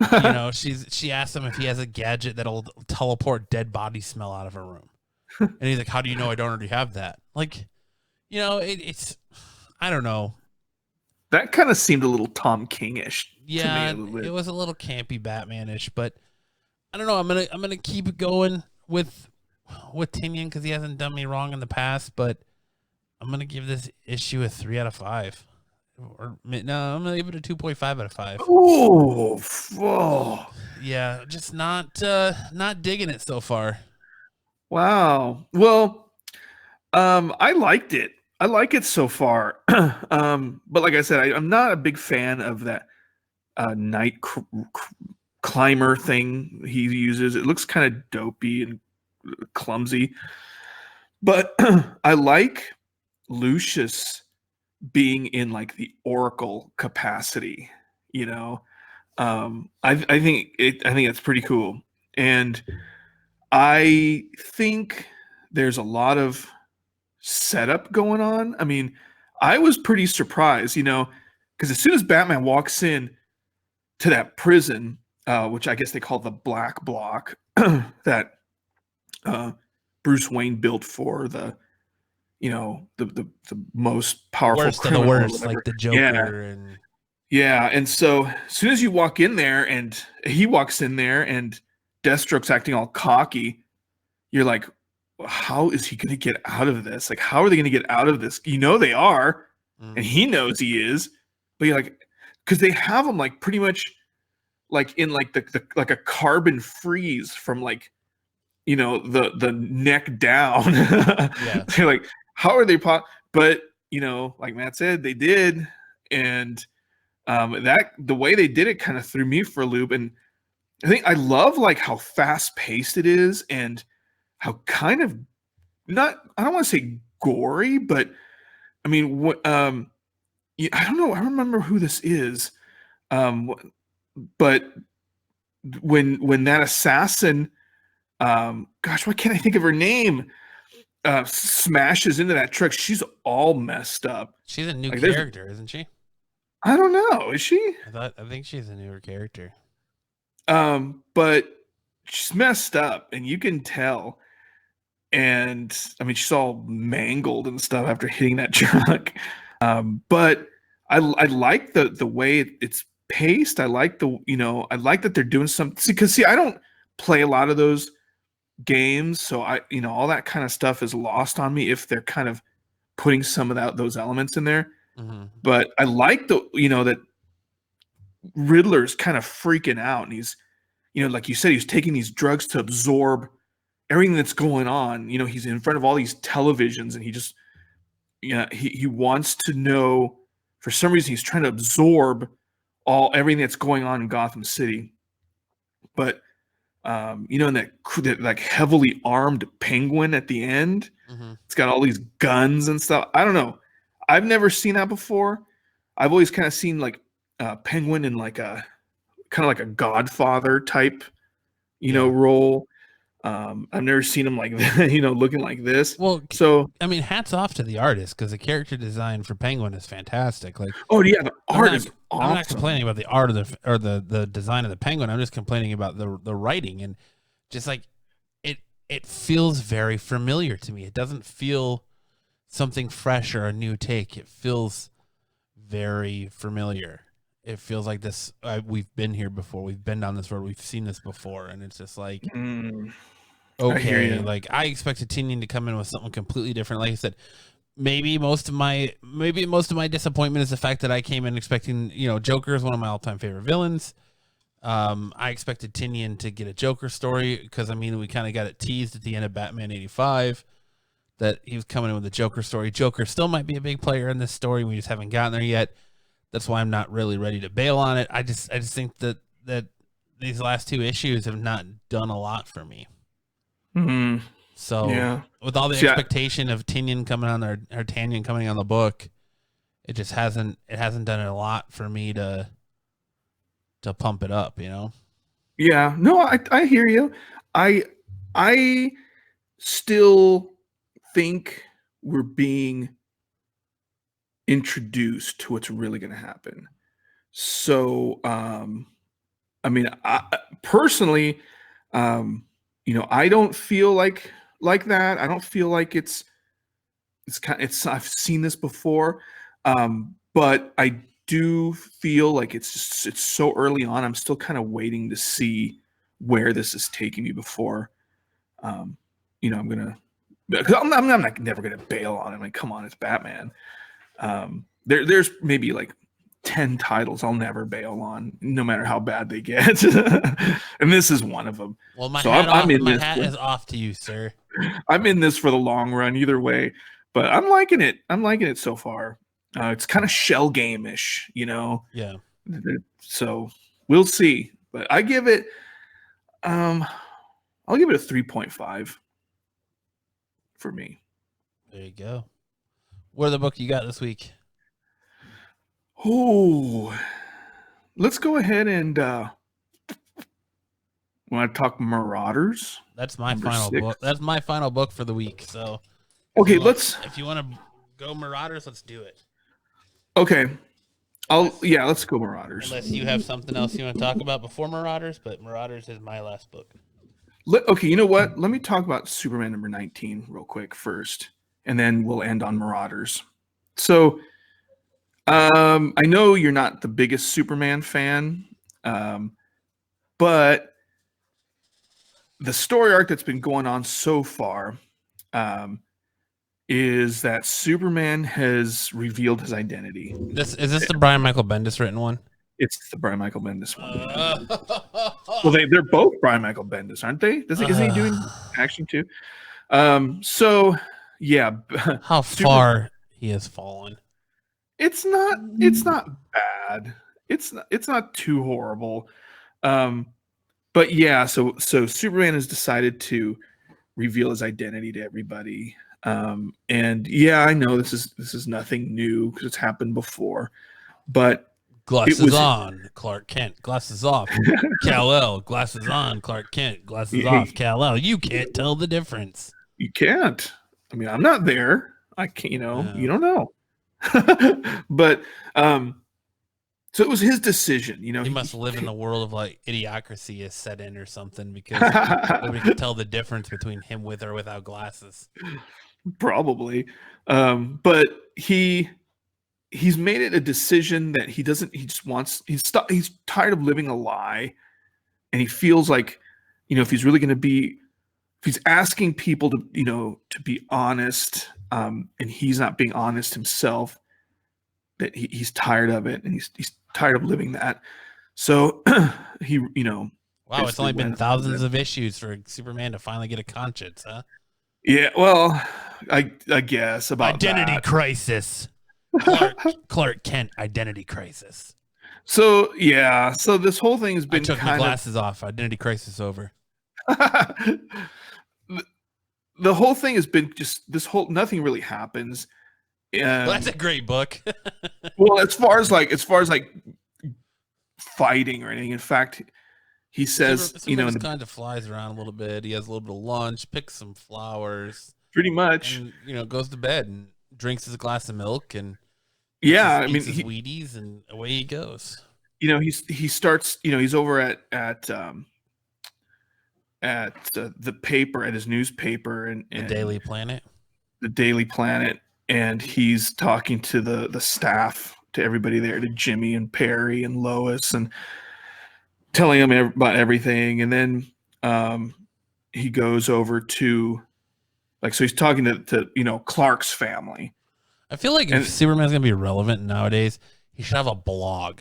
she asks him if he has a gadget that'll teleport dead body smell out of her room. And he's like, "How do you know I don't already have that?" Like, it's I don't know. That kind of seemed a little Tom King-ish. Yeah, to me, it was a little campy Batman-ish, but I don't know. I'm gonna keep going with Tynion because he hasn't done me wrong in the past, but I'm gonna give this issue a 3 out of 5. or no, I'm gonna give it a 2.5 out of 5. Oh, Yeah, just not digging it so far. wow. Well, I liked it. I like it so far. But like I said, I'm not a big fan of that night climber thing he uses. It looks kind of dopey and clumsy. But I like Lucius being in like the Oracle capacity, you know. I think it's pretty cool. And I think there's a lot of setup going on. I mean, I was pretty surprised, because as soon as Batman walks in to that prison, which I guess they call the Black Block, that Bruce Wayne built for the most powerful Worst of the criminal or worst, whatever. like the Yeah, Joker and yeah. And so as soon as you walk in there, and he walks in there, and Deathstroke's acting all cocky, you're like, how is he going to get out of this? Like, how are they going to get out of this? They are, and he knows he is, but you're like, because they have him like pretty much like in like the like a carbon freeze from like the neck down. yeah. They're like, how are they but like Matt said, they did. And that the way they did it kind of threw me for a loop. And I think I love like how fast paced it is, and how kind of not, I don't want to say gory, but I mean, I don't know, I don't remember who this is, but when that assassin, gosh, why can't I think of her name, smashes into that truck, she's all messed up. She's a new Like, character, isn't she? I don't know, is she? I think she's a newer character. But she's messed up, and you can tell. And I mean, she's all mangled and stuff after hitting that truck. But I like the way it's paced. I like I like that they're doing something, because I don't play a lot of those games, so all that kind of stuff is lost on me if they're kind of putting some of those elements in there. Mm-hmm. But I like that Riddler's kind of freaking out, and he's like you said, he's taking these drugs to absorb everything that's going on. He's in front of all these televisions, and he just he wants to know, for some reason he's trying to absorb everything that's going on in Gotham City. But in that like heavily armed Penguin at the end, it's got all these guns and stuff. I don't know, I've never seen that before. I've always kind of seen like Penguin in like a kind of like a Godfather type role. I've never seen him like that, looking like this. Well, so I mean, hats off to the artist, because the character design for Penguin is fantastic. Like, oh yeah, the art is awesome. I'm not complaining about the art of the design of the Penguin. I'm just complaining about the writing, and just like it feels very familiar to me. It doesn't feel something fresh or a new take. It feels very familiar. It feels like this. We've been here before. We've been down this road. We've seen this before, and it's just like. Okay, like I expected Tinian to come in with something completely different. Like I said, maybe most of my disappointment is the fact that I came in expecting, Joker is one of my all-time favorite villains. I expected Tinian to get a Joker story, because I mean, we kind of got it teased at the end of Batman 85 that he was coming in with a Joker story. Joker still might be a big player in this story. We just haven't gotten there yet. That's why I'm not really ready to bail on it. I just think that these last two issues have not done a lot for me. Mm-hmm. So yeah. With all the expectation of Tinian coming on or Tanyan coming on the book, it just hasn't done a lot for me to pump it up, Yeah, no, I hear you. I still think we're being introduced to what's really going to happen. So, I mean, personally, I don't feel like that. I don't feel like it's I've seen this before, but I do feel like it's so early on. I'm still kind of waiting to see where this is taking me before, I'm gonna. Because I'm not never gonna bail on it. Like, come on, it's Batman. there's maybe like 10 titles I'll never bail on, no matter how bad they get. And this is one of them. Well, my So hat is off to you, sir. I'm in this for the long run either way, but I'm liking it. I'm liking it so far. It's kind of shell game-ish, you know? Yeah. So we'll see. But I'll give it a 3.5 for me. There you go. What are the book you got this week? Oh, let's go ahead and want to talk Marauders. That's my final book. That's my final book for the week. So, okay, if you want to go Marauders, let's do it. Okay, let's go Marauders. Unless you have something else you want to talk about before Marauders, but Marauders is my last book. Okay, you know what? Let me talk about Superman number 19 real quick first, and then we'll end on Marauders. So, I know you're not the biggest Superman fan, but the story arc that's been going on so far is that Superman has revealed his identity. Is this the Brian Michael Bendis written one? It's the Brian Michael Bendis one. Well, they're both Brian Michael Bendis, aren't they? Isn't he doing action too? So yeah. How far he has fallen. It's not bad. It's not too horrible. But yeah, so Superman has decided to reveal his identity to everybody. And yeah, I know this is nothing new because it's happened before. But glasses on, Clark Kent. Glasses off, Kal-El. Glasses on, Clark Kent. Glasses off, Kal-El. You can't tell the difference. You can't. I mean, I'm not there. I can't. You don't know. But so it was his decision. He must live in the world of like Idiocracy is set in or something because nobody can tell the difference between him with or without glasses. Probably, but he's made it a decision that he just wants. He's tired of living a lie, and he feels like, if he's really going to be, if he's asking people to be honest, and he's not being honest himself, that he's tired of it, and he's tired of living that. So he, wow, it's only been thousands of issues for Superman to finally get a conscience, huh? Yeah, well, I guess about identity crisis. Clark Kent identity crisis. So yeah, so this whole thing has been. I took my glasses off. Identity crisis over. The whole thing has been just nothing really happens. Well, that's a great book. Well, as far as like fighting or anything, in fact, he says, Superman kind of flies around a little bit. He has a little bit of lunch, picks some flowers, pretty much, and goes to bed and drinks his glass of milk and eats his Wheaties, and away he goes. He starts. He's over at the paper, at his newspaper, and the Daily Planet. The Daily Planet. And he's talking to the staff, to everybody there, to Jimmy and Perry and Lois, and telling them about everything. And then he goes over to, so he's talking to Clark's family. I feel like if Superman's going to be relevant nowadays, he should have a blog.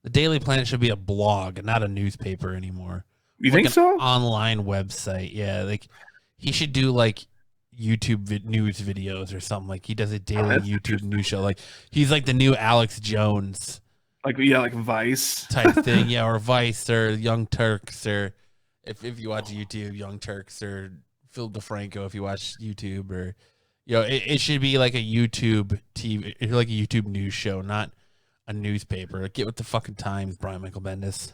The Daily Planet should be a blog, not a newspaper anymore. You think so? Online website. Yeah, he should do YouTube news videos or something. Like he does a daily YouTube news show. Like he's like the new Alex Jones, like Vice type thing. Yeah, or Vice, or Young Turks, or if you watch YouTube, Young Turks, or Phil DeFranco if you watch YouTube, or it should be like a YouTube TV, like a YouTube news show, not a newspaper. Get with the fucking times, Brian Michael Bendis.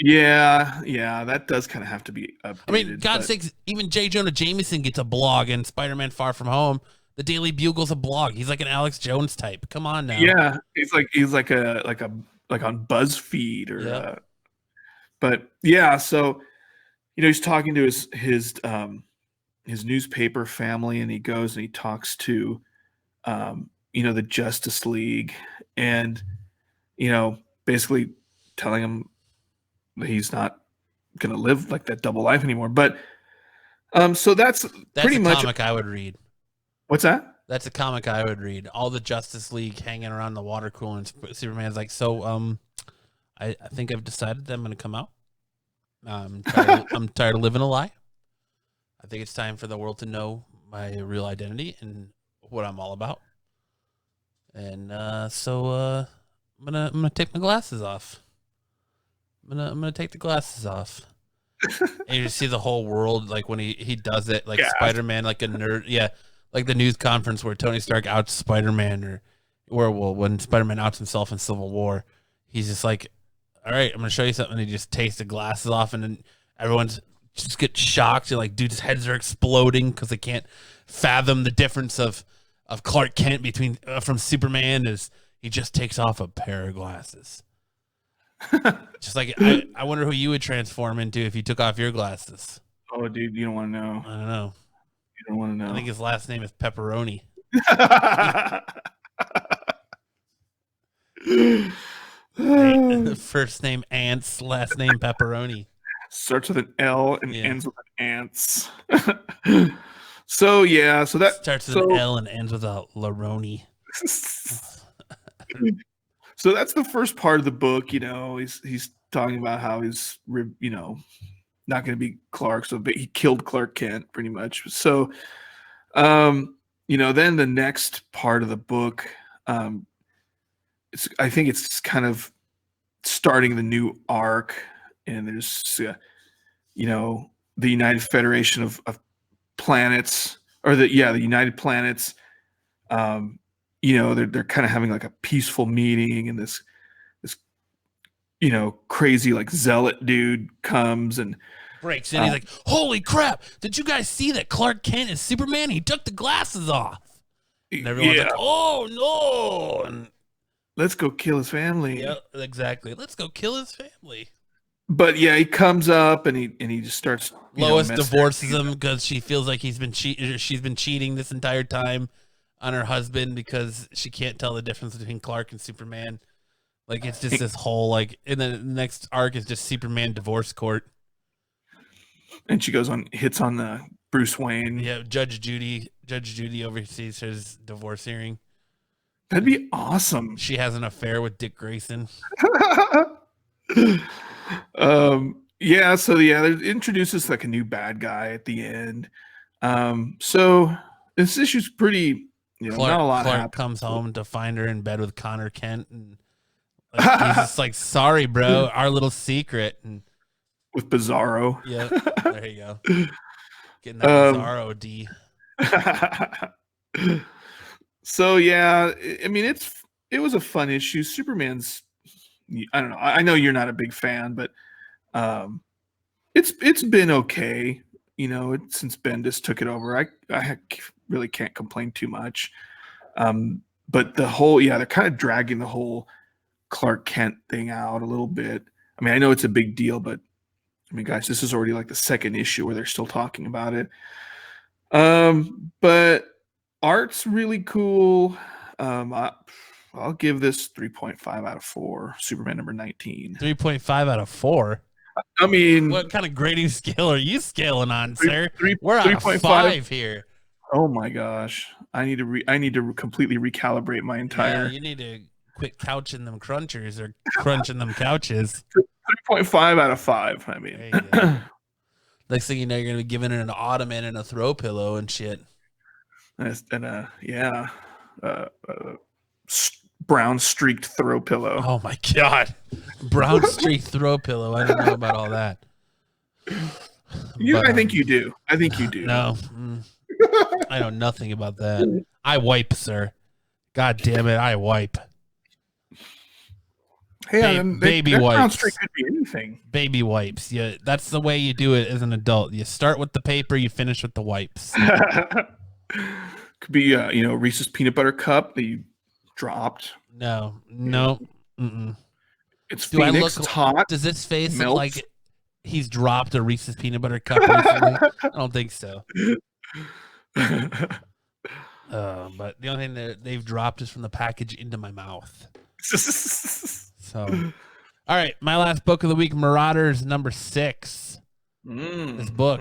Yeah, that does kind of have to be updated. I mean, God's sakes, even J. Jonah Jameson gets a blog, and Spider-Man Far From Home, the Daily Bugle's a blog. He's like an Alex Jones type. Come on now. Yeah, he's like on BuzzFeed or. Yeah. But yeah, so he's talking to his newspaper family, and he goes and he talks to the Justice League, and basically telling him he's not going to live like that double life anymore. But so that's pretty a much comic I would read. What's that? That's a comic I would read. All the Justice League hanging around the water cooler, and Superman's like, so I think I've decided that I'm going to come out. I'm tired of living a lie. I think it's time for the world to know my real identity and what I'm all about. And so I'm gonna take my glasses off. I'm gonna take the glasses off. And you see the whole world like when he does it, like Spider-Man, like a nerd, yeah, like the news conference where Tony Stark outs Spider-Man, when Spider-Man outs himself in Civil War, he's just like, all right, I'm gonna show you something. And he just takes the glasses off, and then everyone's just get shocked. And like, dudes' heads are exploding because they can't fathom the difference of Clark Kent from Superman as he just takes off a pair of glasses. Just like I wonder who you would transform into if you took off your glasses. Oh, dude, you don't want to know. I don't know. You don't want to know. I think his last name is Pepperoni. First name Ants, last name Pepperoni. Starts with an L and ends with an ants. So that starts with an L and ends with a Laroni. So that's the first part of the book. He's talking about how he's not going to be Clark, but he killed Clark Kent pretty much. So then the next part of the book, I think it's kind of starting the new arc, and there's the United Federation of planets, or the United Planets. They're kind of having like a peaceful meeting, and this crazy like zealot dude comes and breaks in. He's like, holy crap, did you guys see that Clark Kent is Superman? He took the glasses off. And everyone's like, oh no, and let's go kill his family. Yeah, exactly. Let's go kill his family. But he comes up and he just starts. Lois divorces him because she feels like she's been cheating this entire time on her husband because she can't tell the difference between Clark and Superman. Like, it's just this whole, like, and then the next arc is just Superman divorce court. And she hits on the Bruce Wayne. Yeah, Judge Judy oversees his divorce hearing. That'd be awesome. She has an affair with Dick Grayson. It introduces like a new bad guy at the end. So this issue's pretty, not a lot. Clark comes home to find her in bed with Connor Kent, and he's just like, "Sorry, bro, our little secret." And with Bizarro. Yeah, there you go. Getting that Bizarro D. So it was a fun issue. Superman's, I don't know. I know you're not a big fan, but it's been okay. Since Bendis took it over, I really can't complain too much. But the whole, they're kind of dragging the whole Clark Kent thing out a little bit. I mean, I know it's a big deal, but I mean, guys, this is already like the second issue where they're still talking about it. But art's really cool. I'll give this 3.5 out of 4. Superman number 19. 3.5 out of 4. I mean, what kind of grading scale are you scaling on, sir? We're on 5 here. Oh my gosh, I need to completely recalibrate my entire. Yeah, you need to quit couching them crunchers or crunching them couches. 3.5 out of 5. I mean, next thing you know, you're gonna be giving it an ottoman and a throw pillow and shit. And brown streaked throw pillow. Oh my god, brown streaked throw pillow. I don't know about all that. I think you do. No, I know nothing about that. I wipe, sir. God damn it, I wipe. Hey, baby wipes. Brown streak could be anything. Baby wipes. Yeah, that's the way you do it as an adult. You start with the paper, you finish with the wipes. Could be Reese's peanut butter cup that you dropped. No. It's Phoenix. It's hot. Does its face look like he's dropped a Reese's peanut butter cup recently? I don't think so. But the only thing that they've dropped is from the package into my mouth. So, all right, my last book of the week, Marauders number 6. This book.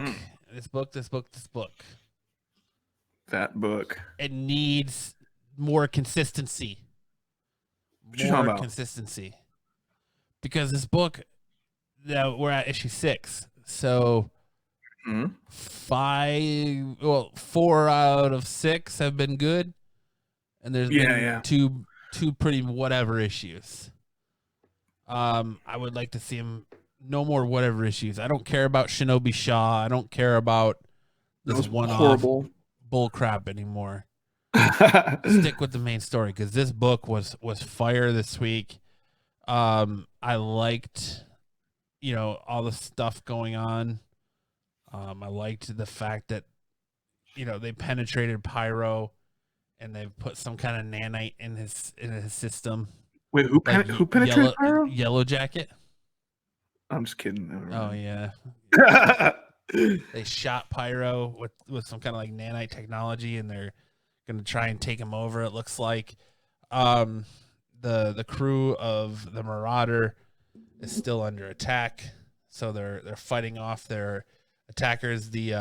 that book. It needs more consistency. What you talking about? Consistency. Because this book, we're at issue 6. So 4 out of 6 have been good. And there's been two pretty whatever issues. I would like to see him no more whatever issues. I don't care about Shinobi Shaw. I don't care about this one-off bull crap anymore. Stick with the main story, because this book was fire this week. I liked, all the stuff going on. I liked the fact that, they penetrated Pyro, and they've put some kind of nanite in his system. Wait, who penetrated Pyro? Yellow Jacket. I'm just kidding. Oh yeah. They shot Pyro with some kind of like nanite technology, and they're gonna try and take him over. It looks like the crew of the Marauder is still under attack, so they're fighting off their attackers. The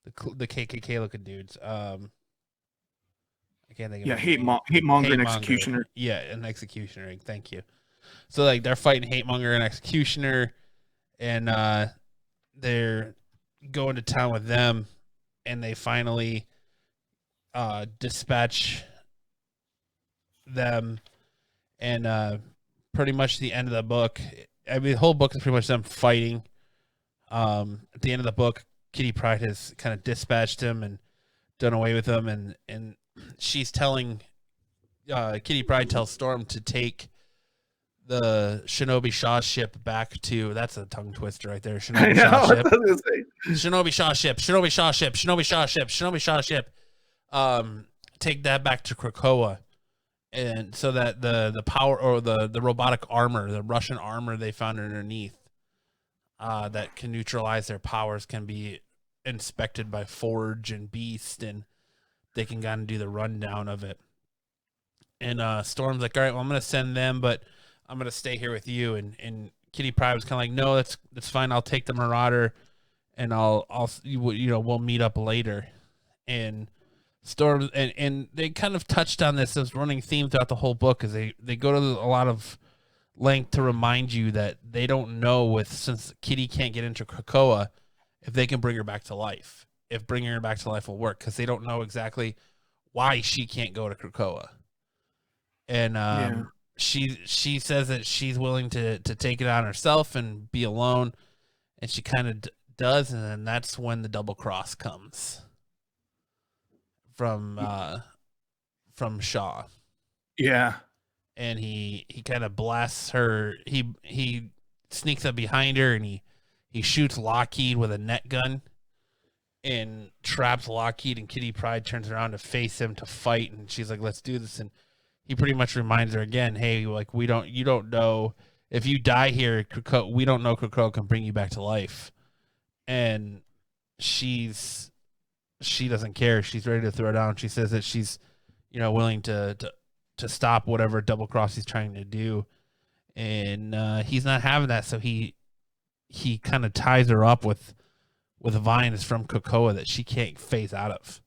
KKK looking dudes. I can't think of hate monger and executioner. Yeah, an executioner. Thank you. So like they're fighting hate monger and executioner, and they're going to town with them, and they finally dispatch them, and pretty much the end of the book. I mean, the whole book is pretty much them fighting. At the end of the book, Kitty Pryde has kind of dispatched him and done away with him, and she's telling Kitty Pryde tells Storm to take the Shinobi Shaw ship back to, that's a tongue twister right there. Shinobi Shaw ship. Shinobi Shaw ship. Shinobi Shaw ship. Shinobi Shaw ship. Shinobi Shaw ship. Take that back to Krakoa, and so that the power, or the robotic armor, the Russian armor they found underneath, that can neutralize their powers, can be inspected by Forge and Beast, and they can kind of do the rundown of it. And Storm's like, all right, well, I'm gonna send them, but I'm gonna stay here with you. And Kitty Pryde was kind of like, no, that's fine. I'll take the Marauder, and we'll meet up later. And Storm and they kind of touched on this running theme throughout the whole book, is they go to a lot of length to remind you that they don't know, since Kitty can't get into Krakoa, if they can bring her back to life, if bringing her back to life will work, because they don't know exactly why she can't go to Krakoa. And she says that she's willing to take it on herself and be alone, and she kind of does, and then that's when the double cross comes from Shaw. Yeah. And he kind of blasts her. He sneaks up behind her, and he shoots Lockheed with a net gun and traps Lockheed, and Kitty Pryde turns around to face him to fight, and she's like, let's do this. And he pretty much reminds her again, hey, like, you don't know, if you die here, we don't know Krakoa can bring you back to life. And she doesn't care. She's ready to throw down. She says that she's, willing to stop whatever double cross he's trying to do. And he's not having that. So he kind of ties her up with vines from Krakoa that she can't phase out of.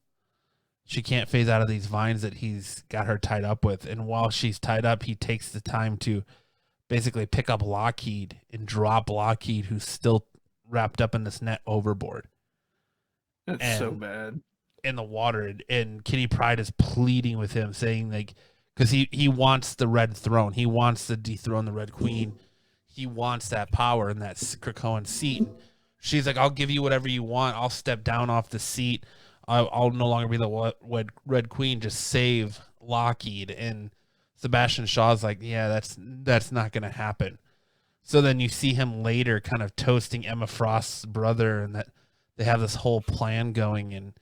She can't phase out of these vines that he's got her tied up with. And while she's tied up, he takes the time to basically pick up Lockheed and drop Lockheed, who's still wrapped up in this net, overboard. That's so bad. In the water. And Kitty Pryde is pleading with him, saying, like, because he wants the Red Throne. He wants to dethrone the Red Queen. He wants that power in that Krakoan seat. She's like, I'll give you whatever you want. I'll step down off the seat. I'll no longer be the Red Queen. Just save Lockheed. And Sebastian Shaw's like, yeah, that's not going to happen. So then you see him later kind of toasting Emma Frost's brother, and that they have this whole plan going,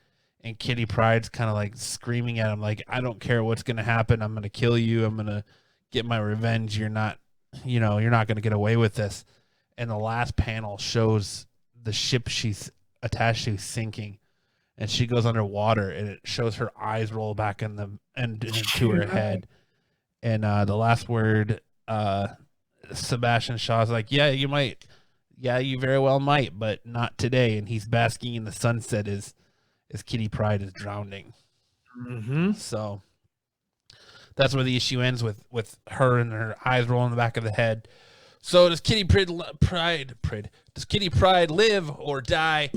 and Kitty Pryde's kind of like screaming at him, like, I don't care what's going to happen. I'm going to kill you. I'm going to get my revenge. You're not going to get away with this. And the last panel shows the ship she's attached to sinking, and she goes underwater, and it shows her eyes roll back into her head. And the last word, Sebastian Shaw's like, yeah, you might. Yeah, you very well might, but not today. And he's basking in the sunset as is Kitty Pryde is drowning. Mm-hmm. So that's where the issue ends with her and her eyes rolling in the back of the head. So does Kitty Pryde live or die?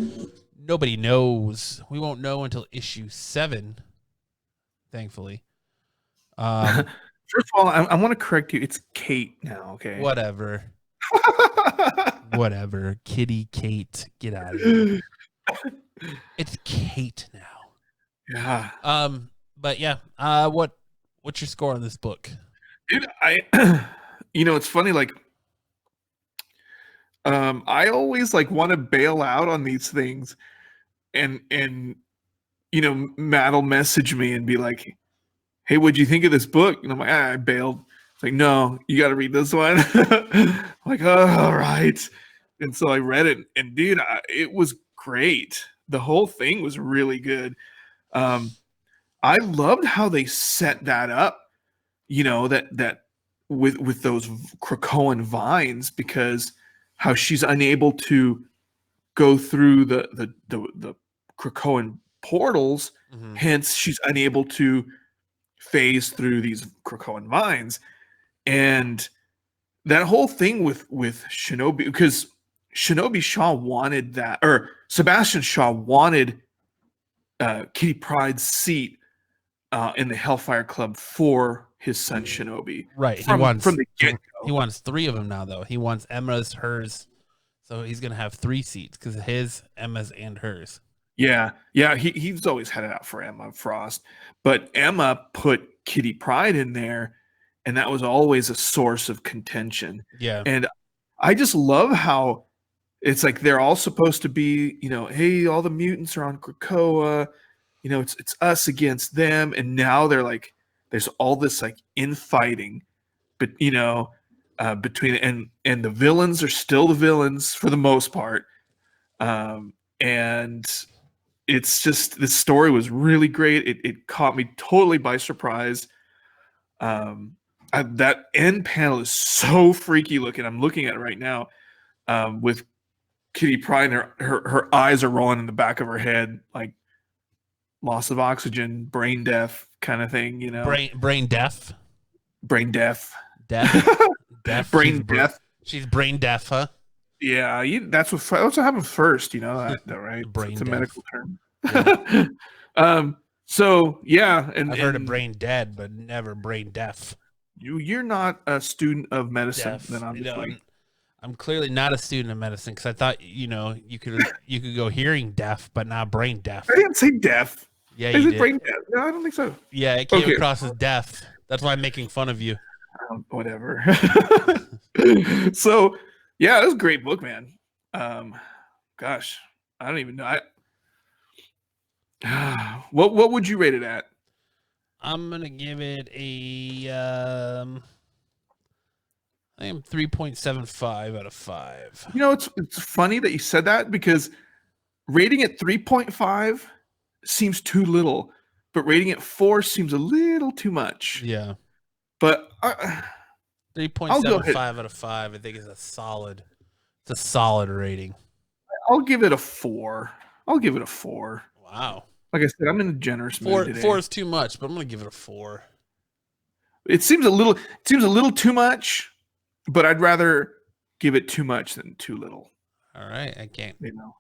Nobody knows. We won't know until issue 7, thankfully. First of all, I want to correct you. It's Kate now, okay? Whatever. Whatever. Kitty Kate. Get out of here. It's Kate now. Yeah. But yeah. What's your score on this book? Dude, it's funny, like, I always like want to bail out on these things, and Matt will message me and be like, "Hey, what'd you think of this book?" And I'm like, I bailed. It's like, no, you got to read this one. I'm like, oh, all right. And so I read it, and dude, it was great. The whole thing was really good. I loved how they set that up. That with those Krakoan vines, because how she's unable to go through the Krakoan portals, hence she's unable to phase through these Krakoan vines. And that whole thing with Shinobi, because Shinobi Shaw wanted that, or Sebastian Shaw wanted Kitty Pryde's seat in the Hellfire Club for his son Shinobi. Right. From the get-go. He wants 3 of them now, though. He wants Emma's, hers. So he's gonna have 3 seats because his, Emma's, and hers. Yeah. He's always had it out for Emma Frost, but Emma put Kitty Pryde in there, and that was always a source of contention. Yeah. And I just love how it's like they're all supposed to be, hey, all the mutants are on Krakoa, it's us against them, and now they're like, there's all this like infighting, but between and the villains are still the villains for the most part, and it's just, this story was really great. It caught me totally by surprise. That end panel is so freaky looking. I'm looking at it right now, with Kitty Pryde, and her eyes are rolling in the back of her head, like loss of oxygen, brain death kind of thing, Brain deaf. Brain deaf. Deaf. Brain death. She's brain deaf, huh? Yeah, that's what happened first. You know that, though, right? It's a medical term. Yeah. So yeah, and I've heard of brain dead, but never brain deaf. You're not a student of medicine, Deaf. then obviously. I'm clearly not a student of medicine, because I thought you could go hearing deaf, but not brain deaf. I didn't say deaf. Yeah, you did. Brain deaf? No, I don't think so. Yeah, it came across as deaf. That's why I'm making fun of you. Whatever. So yeah, it was a great book, man. Gosh, I don't even know. What would you rate it at? I'm gonna give it a I am 3.75 out of 5. It's funny that you said that, because rating it 3.5 seems too little, but rating it 4 seems a little too much. Yeah. But 3.75 out of 5, I think, is a solid rating. I'll give it a 4. Wow. Like I said, I'm in a generous mood today. 4 is too much, but I'm gonna give it a 4. It seems a little too much, but I'd rather give it too much than too little. All right, I can't. I'm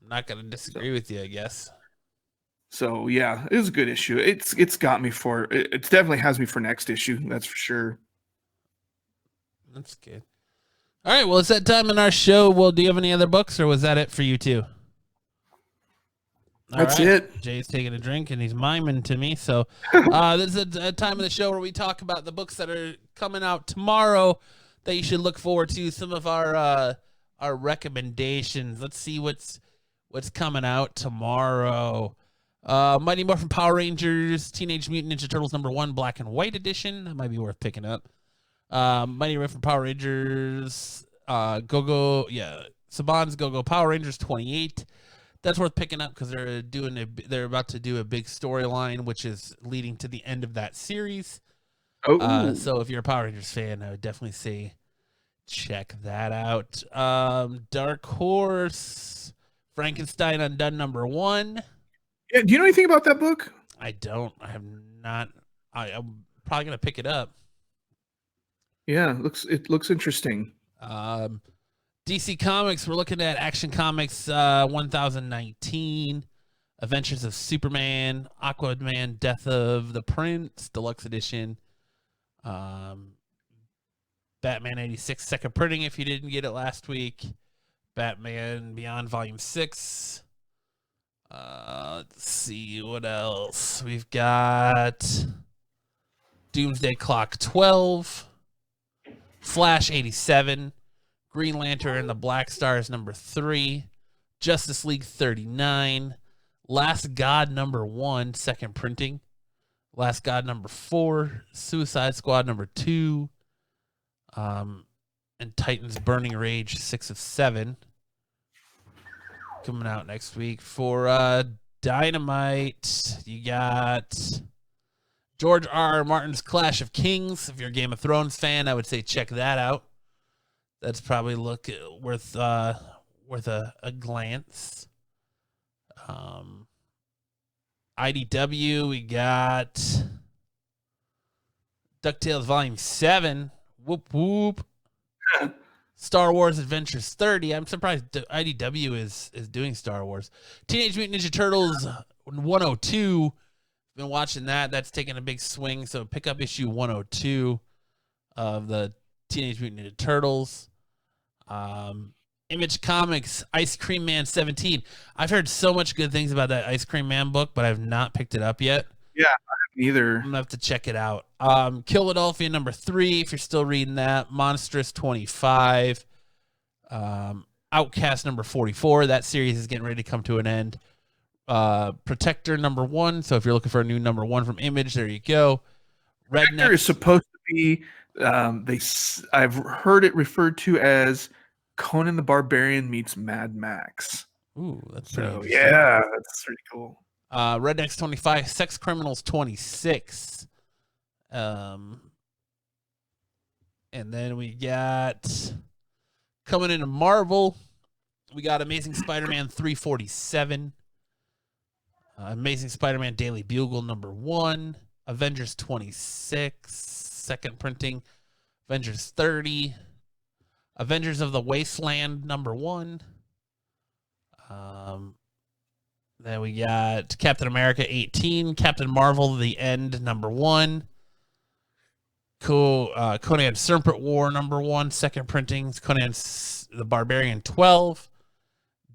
not gonna disagree with you, I guess. So yeah, it was a good issue. It's got me for it. Definitely has me for next issue. That's for sure. That's good. All right, well, it's that time in our show. Well, do you have any other books, or was that it for you too? That's it. Jay's taking a drink and he's miming to me. So this is a time of the show where we talk about the books that are coming out tomorrow that you should look forward to. Some of our recommendations. Let's see what's coming out tomorrow. Mighty Morphin Power Rangers, Teenage Mutant Ninja Turtles #1 Black and White Edition. That might be worth picking up. Mighty Morphin Power Rangers, Saban's Go-Go Power Rangers 28. That's worth picking up because they're about to do a big storyline, which is leading to the end of that series. So if you're a Power Rangers fan, I would definitely say check that out. Dark Horse, Frankenstein Undone #1. Yeah, do you know anything about that book? I don't. I have not. I'm probably gonna pick it up. Yeah, it looks interesting. DC Comics. We're looking at Action Comics 1019, Adventures of Superman, Aquaman, Death of the Prince, Deluxe Edition. Batman 86 second printing if you didn't get it last week. Batman Beyond Volume 6. Let's see what else. We've got Doomsday Clock 12, Flash 87, Green Lantern and the Black Stars number 3, Justice League 39, Last God number 1 second printing, Last God number 4, Suicide Squad number 2, and Titans Burning Rage 6 of 7 coming out next week. For Dynamite, you got George R. Martin's Clash of Kings. If you're a Game of Thrones fan, I would say check that out. That's probably worth a glance. IDW, we got DuckTales Volume 7. Whoop, whoop. Star Wars Adventures 30. I'm surprised IDW is doing Star Wars. Teenage Mutant Ninja Turtles 102. Been watching that. That's taking a big swing. So pick up issue 102 of the Teenage Mutant Ninja Turtles. Image Comics Ice Cream Man 17. I've heard so much good things about that Ice Cream Man book, but I've not picked it up yet. Yeah, neither. I'm gonna have to check it out. Philadelphia number 3, if you're still reading that. Monstrous 25. Outcast number 44. That series is getting ready to come to an end. Protector number 1. So if you're looking for a new number 1 from Image, there you go. Protector is supposed to be. I've heard it referred to as Conan the Barbarian meets Mad Max. Ooh, that's so yeah, that's pretty cool. Rednecks 25, Sex Criminals 26. And then we got coming into Marvel, we got Amazing Spider-Man 347, Amazing Spider-Man Daily Bugle number 1, Avengers 26, second printing, Avengers 30, Avengers of the Wasteland number 1. Then we got Captain America 18, Captain Marvel The End number 1, Conan Serpent War number 1, second printing, Conan the Barbarian 12,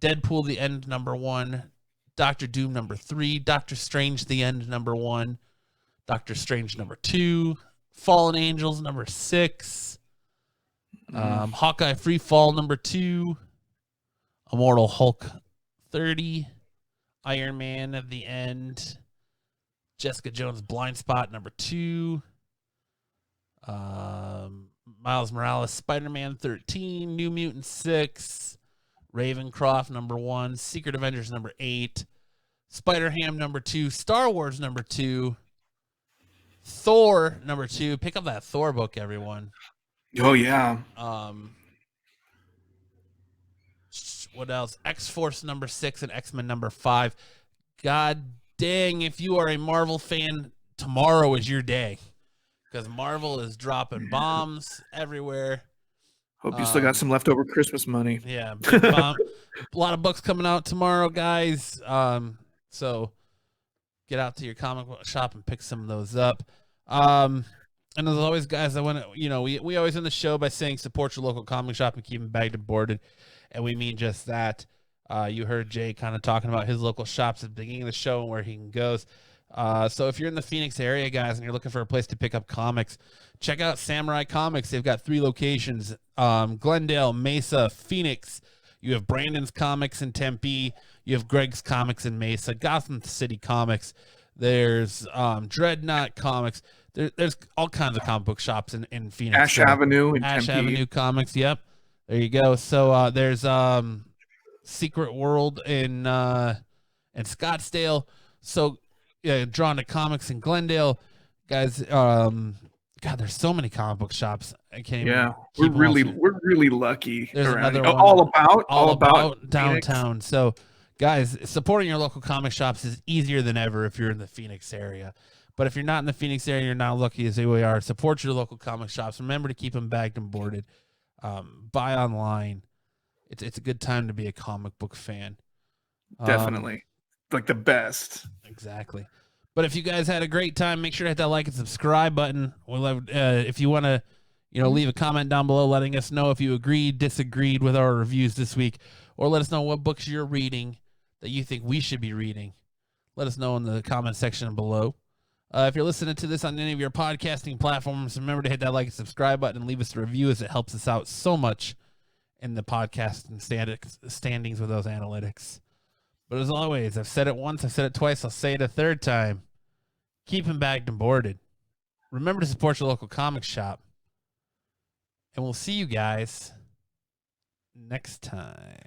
Deadpool The End number 1, Doctor Doom number 3, Doctor Strange The End number 1, Doctor Strange number 2, Fallen Angels number 6, Hawkeye Free Fall number 2, Immortal Hulk 30, Iron Man at the End, Jessica Jones Blind Spot number 2, Miles Morales Spider-Man 13, New Mutant 6, Ravencroft number 1, Secret Avengers number 8, Spider-Ham number 2, Star Wars number 2, Thor number 2. Pick up that Thor book, everyone. Oh yeah. What else? X-Force number 6 and X-Men number 5. God dang, if you are a Marvel fan, tomorrow is your day. Because Marvel is dropping bombs everywhere. Hope you still got some leftover Christmas money. Yeah, big bomb. A lot of books coming out tomorrow, guys. So get out to your comic book shop and pick some of those up. And as always, guys, I want to, we always end the show by saying support your local comic shop and keep them bagged and boarded. And we mean just that. You heard Jay kind of talking about his local shops at the beginning of the show and where he goes. So if you're in the Phoenix area, guys, and you're looking for a place to pick up comics, check out Samurai Comics. They've got 3 locations, Glendale, Mesa, Phoenix. You have Brandon's Comics in Tempe. You have Greg's Comics in Mesa, Gotham City Comics. There's Dreadnought Comics. There's all kinds of comic book shops in Phoenix. Ash Avenue in Ash Tempe. Avenue Comics, yep. There you go. So there's Secret World in Scottsdale. So yeah, Drawn to Comics in Glendale. Guys, God, there's so many comic book shops. I can't even keep we're really lucky. There's around another here. one. All about downtown. Phoenix. So Guys, supporting your local comic shops is easier than ever if you're in the Phoenix area. But if you're not in the Phoenix area, you're not lucky as we are. Support your local comic shops. Remember to keep them bagged and boarded. Buy online. It's a good time to be a comic book fan. Definitely. Like the best. Exactly. But if you guys had a great time, make sure to hit that like and subscribe button. We'll have, if you want to, leave a comment down below letting us know if you agreed, disagreed with our reviews this week, or let us know what books you're reading that you think we should be reading. Let us know in the comment section below. If you're listening to this on any of your podcasting platforms, remember to hit that like and subscribe button and leave us a review, as it helps us out so much in the podcast and standings with those analytics. But as always, I've said it once, I've said it twice, I'll say it a third time. Keep them bagged and boarded. Remember to support your local comic shop. And we'll see you guys next time.